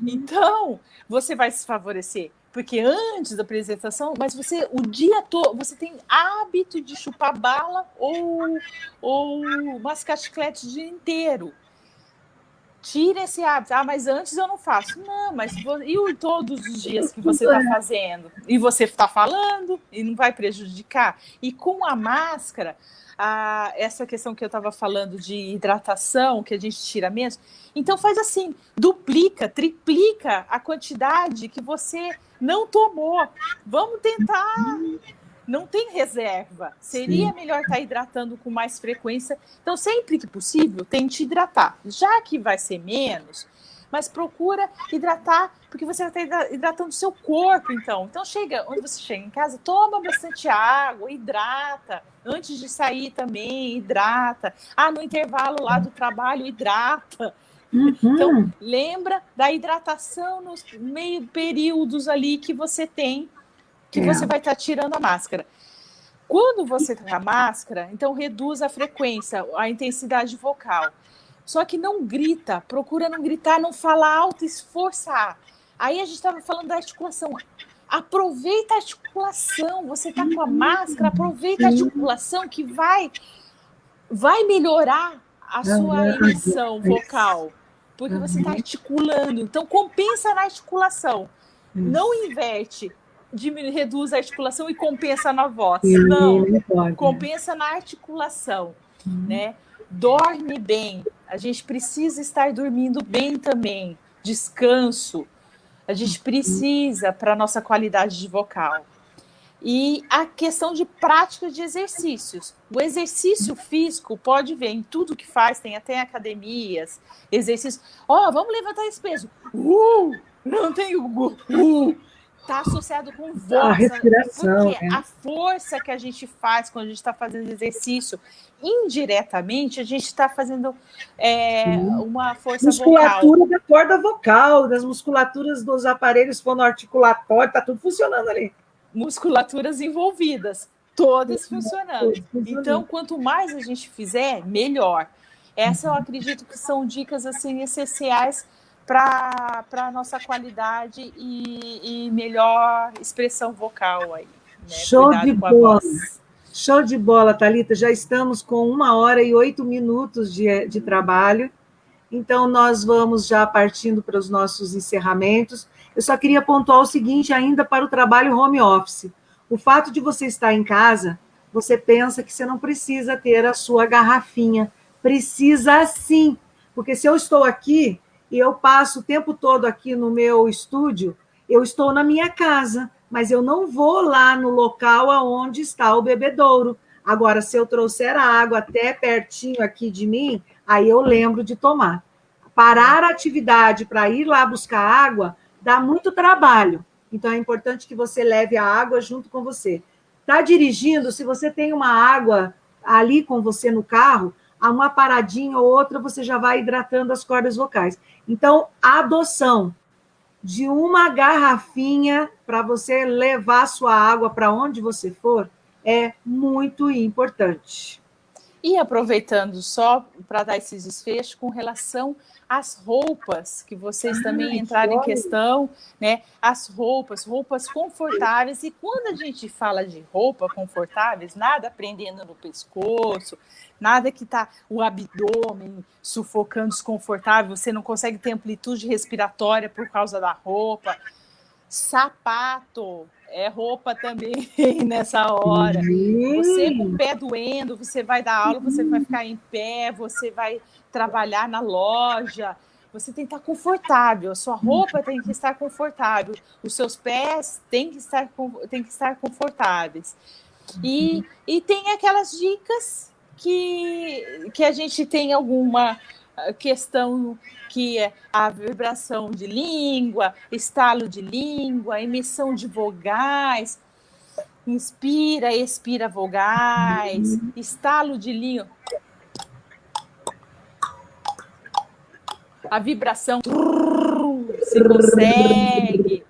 Então, você vai se favorecer. Porque antes da apresentação, mas você, o dia todo, você tem hábito de chupar bala ou mascar chiclete o dia inteiro. Tira esse hábito. Mas antes eu não faço. Não, mas todos os dias que você está fazendo? E você está falando e não vai prejudicar? E com a máscara, essa questão que eu estava falando de hidratação, que a gente tira menos, então faz assim, duplica, triplica a quantidade que você não tomou. Vamos tentar. Não tem reserva. Seria melhor estar hidratando com mais frequência. Então, sempre que possível, tente hidratar. Já que vai ser menos, mas procura hidratar, porque você vai estar hidratando o seu corpo, então. Então, onde você chega em casa, toma bastante água, hidrata. Antes de sair também, hidrata. No intervalo lá do trabalho, hidrata. Então, lembra da hidratação nos meio períodos ali que você tem, que você vai estar tirando a máscara. Quando você tá com a máscara, então reduz a frequência, a intensidade vocal. Só que não grita, procura não gritar, não falar alto, esforçar. Aí a gente estava falando da articulação. Aproveita a articulação, você tá com a máscara, aproveita a articulação que vai melhorar a sua emissão vocal, porque você está articulando. Então, compensa na articulação. Não inverte. Reduz a articulação e compensa na voz. Não, compensa na articulação, né? Dorme bem. A gente precisa estar dormindo bem também. Descanso. A gente precisa para a nossa qualidade de vocal. E a questão de prática de exercícios. O exercício físico, pode ver, em tudo que faz, tem até academias, exercícios. Vamos levantar esse peso. Não tem está associado com voz. A respiração. Porque a força que a gente faz quando a gente está fazendo exercício, indiretamente, a gente está fazendo uma força musculatura vocal. Da corda vocal, das musculaturas dos aparelhos fonoarticulatórios, está tudo funcionando ali. Musculaturas envolvidas, todas funcionando. Então, quanto mais a gente fizer, melhor. Essa eu acredito que são dicas assim essenciais para a nossa qualidade e melhor expressão vocal aí. Né? Show de bola! Show de bola, Thalita. Já estamos com 1h08 de trabalho. Então, nós vamos já partindo para os nossos encerramentos. Eu só queria pontuar o seguinte, ainda para o trabalho home office. O fato de você estar em casa, você pensa que você não precisa ter a sua garrafinha. Precisa sim, porque se eu estou aqui e eu passo o tempo todo aqui no meu estúdio, eu estou na minha casa, mas eu não vou lá no local aonde está o bebedouro. Agora, se eu trouxer a água até pertinho aqui de mim, aí eu lembro de tomar. Parar a atividade para ir lá buscar água dá muito trabalho. Então, é importante que você leve a água junto com você. Está dirigindo, se você tem uma água ali com você no carro, a uma paradinha ou outra, você já vai hidratando as cordas vocais. Então, a adoção de uma garrafinha para você levar sua água para onde você for é muito importante. E aproveitando só para dar esse desfecho com relação às roupas, que vocês também entraram em questão, né? As roupas confortáveis. E quando a gente fala de roupa confortáveis, nada prendendo no pescoço, nada que tá o abdômen sufocando, desconfortável, você não consegue ter amplitude respiratória por causa da roupa. Sapato é roupa também nessa hora. Você com o pé doendo, você vai dar aula, você vai ficar em pé, você vai trabalhar na loja, você tem que estar confortável, a sua roupa tem que estar confortável, os seus pés têm que estar confortáveis. E tem aquelas dicas que a gente tem alguma questão que é a vibração de língua, estalo de língua, emissão de vogais, inspira, expira vogais, estalo de língua, a vibração, se consegue,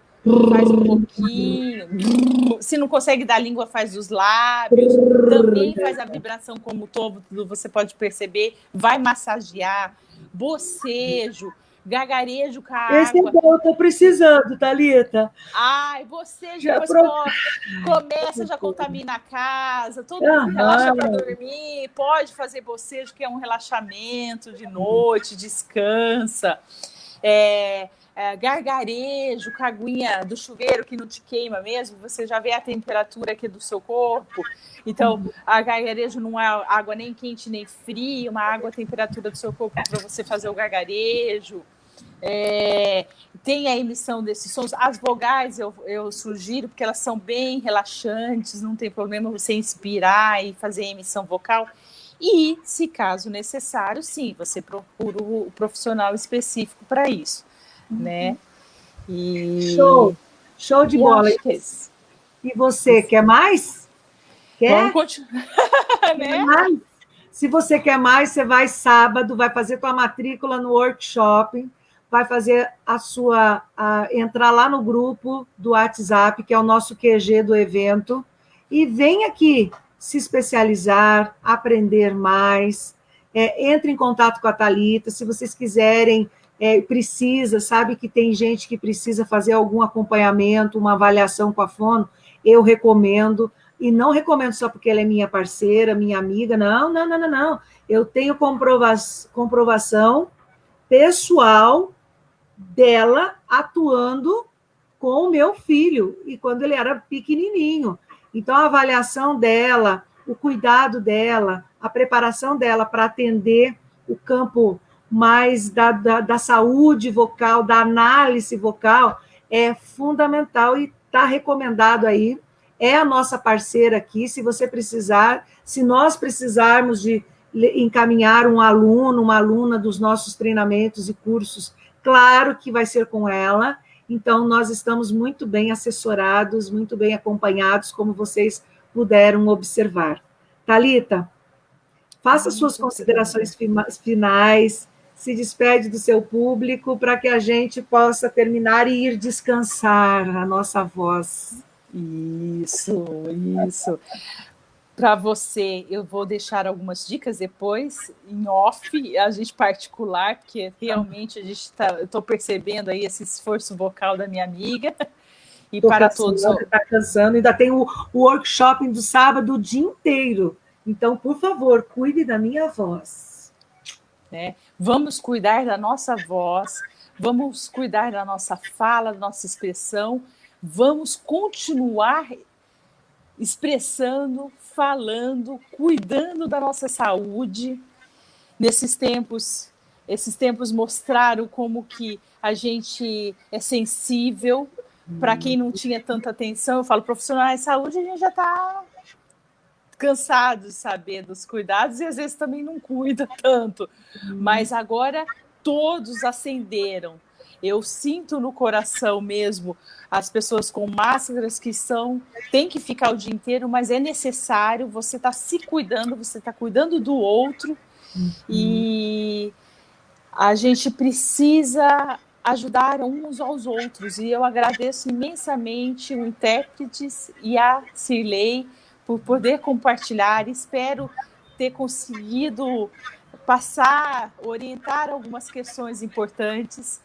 faz um pouquinho, se não consegue dar língua, faz os lábios, também faz a vibração como todo, você pode perceber, vai massagear, bocejo, gargarejo com a água. Esse é bom, eu tô precisando, Thalita. Ai, bocejo, depois começa, já contamina a casa, todo mundo relaxa para dormir, pode fazer bocejo, que é um relaxamento de noite, descansa. Gargarejo, com a aguinha do chuveiro que não te queima mesmo, você já vê a temperatura aqui do seu corpo. Então, a gargarejo não é água nem quente nem fria, uma água a temperatura do seu corpo para você fazer o gargarejo. Tem a emissão desses sons. As vogais eu sugiro, porque elas são bem relaxantes, não tem problema você inspirar e fazer a emissão vocal. E, se caso necessário, sim, você procura o profissional específico para isso. Né? Show de bola. E você, quer mais? Quer? Vamos continuar. Né? Mais? Se você quer mais, você vai sábado, vai fazer tua matrícula no workshop, vai fazer entrar lá no grupo do WhatsApp, que é o nosso QG do evento, e vem aqui se especializar, aprender mais, entre em contato com a Thalita, se vocês quiserem, sabe que tem gente que precisa fazer algum acompanhamento, uma avaliação com a fono, eu recomendo, e não recomendo só porque ela é minha parceira, minha amiga, não. Eu tenho comprovação pessoal dela atuando com o meu filho, e quando ele era pequenininho. Então, a avaliação dela, o cuidado dela, a preparação dela para atender o campo mais da saúde vocal, da análise vocal, é fundamental e está recomendado aí. É a nossa parceira aqui, se você precisar, se nós precisarmos de encaminhar um aluno, uma aluna dos nossos treinamentos e cursos, claro que vai ser com ela. Então, nós estamos muito bem assessorados, muito bem acompanhados, como vocês puderam observar. Thalita, faça suas considerações finais, se despede do seu público, para que a gente possa terminar e ir descansar a nossa voz. Isso. Para você, eu vou deixar algumas dicas depois, em off, a gente particular, porque realmente eu estou percebendo aí esse esforço vocal da minha amiga. E para todos. Está cansando, ainda tem o workshop do sábado o dia inteiro. Então, por favor, cuide da minha voz. Vamos cuidar da nossa voz, vamos cuidar da nossa fala, da nossa expressão, vamos continuar expressando, falando, cuidando da nossa saúde. Esses tempos mostraram como que a gente é sensível. Para quem não tinha tanta atenção, eu falo, profissionais de saúde, a gente já está cansado de saber dos cuidados e às vezes também não cuida tanto. Mas agora todos acenderam. Eu sinto no coração mesmo as pessoas com máscaras que tem que ficar o dia inteiro, mas é necessário, você está se cuidando, você está cuidando do outro, e a gente precisa ajudar uns aos outros, e eu agradeço imensamente o Intérpretes e a Cirlei por poder compartilhar, espero ter conseguido passar, orientar algumas questões importantes.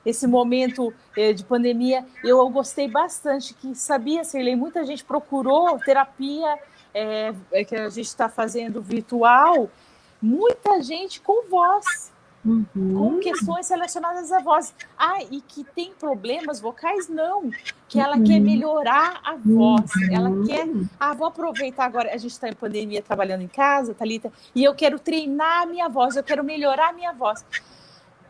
Esse momento de pandemia, eu gostei bastante, que sabia, Sirlei, muita gente procurou terapia que a gente está fazendo virtual, muita gente com voz, com questões relacionadas à voz. E que tem problemas vocais, não, que ela quer melhorar a voz, ela quer, vou aproveitar agora, a gente está em pandemia trabalhando em casa, Thalita, e eu quero treinar a minha voz, eu quero melhorar a minha voz.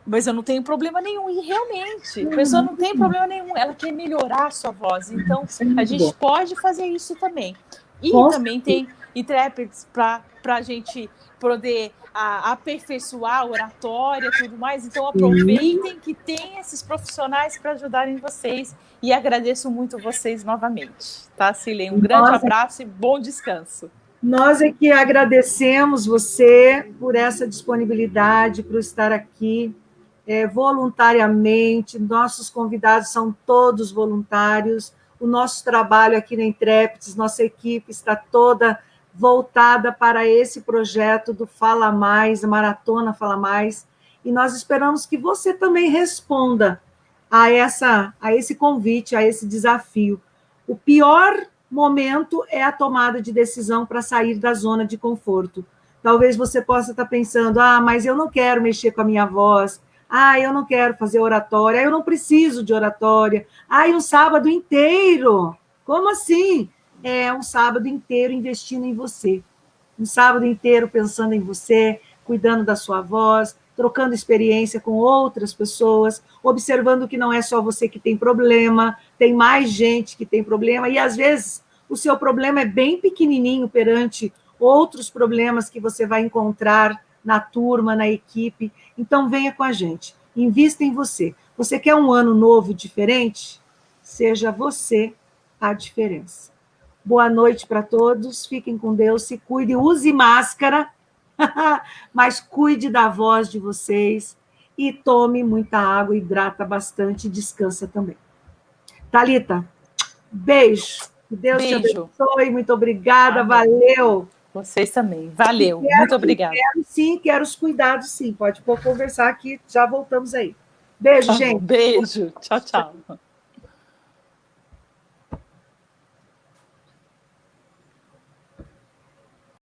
Mas eu não tenho problema nenhum, e realmente, a pessoa não tem problema nenhum, ela quer melhorar a sua voz, então a gente pode fazer isso também. E também tem intérpretes para a gente poder aperfeiçoar a oratória e tudo mais, então aproveitem que tem esses profissionais para ajudarem vocês, e agradeço muito vocês novamente, tá, Sirlei? Um grande abraço e bom descanso. Nós é que agradecemos você por essa disponibilidade, por estar aqui voluntariamente. Nossos convidados são todos voluntários. O nosso trabalho aqui na Intrépides, nossa equipe está toda voltada para esse projeto do Fala Mais, a Maratona Fala Mais, e nós esperamos que você também responda a esse convite, a esse desafio. O pior momento é a tomada de decisão para sair da zona de conforto. Talvez você possa estar pensando, mas eu não quero mexer com a minha voz, eu não quero fazer oratória, eu não preciso de oratória, um sábado inteiro, como assim? Um sábado inteiro investindo em você, um sábado inteiro pensando em você, cuidando da sua voz, trocando experiência com outras pessoas, observando que não é só você que tem problema, tem mais gente que tem problema, e às vezes o seu problema é bem pequenininho perante outros problemas que você vai encontrar na turma, na equipe. Então, venha com a gente, invista em você. Você quer um ano novo diferente? Seja você a diferença. Boa noite para todos, fiquem com Deus, se cuide, use máscara, mas cuide da voz de vocês e tome muita água, hidrata bastante e descansa também. Thalita, beijo. Que Deus te abençoe, muito obrigada, amém. Valeu. Vocês também, valeu, muito obrigada. Quero os cuidados, sim, pode conversar aqui, já voltamos aí. Beijo, gente. Beijo, tchau, tchau.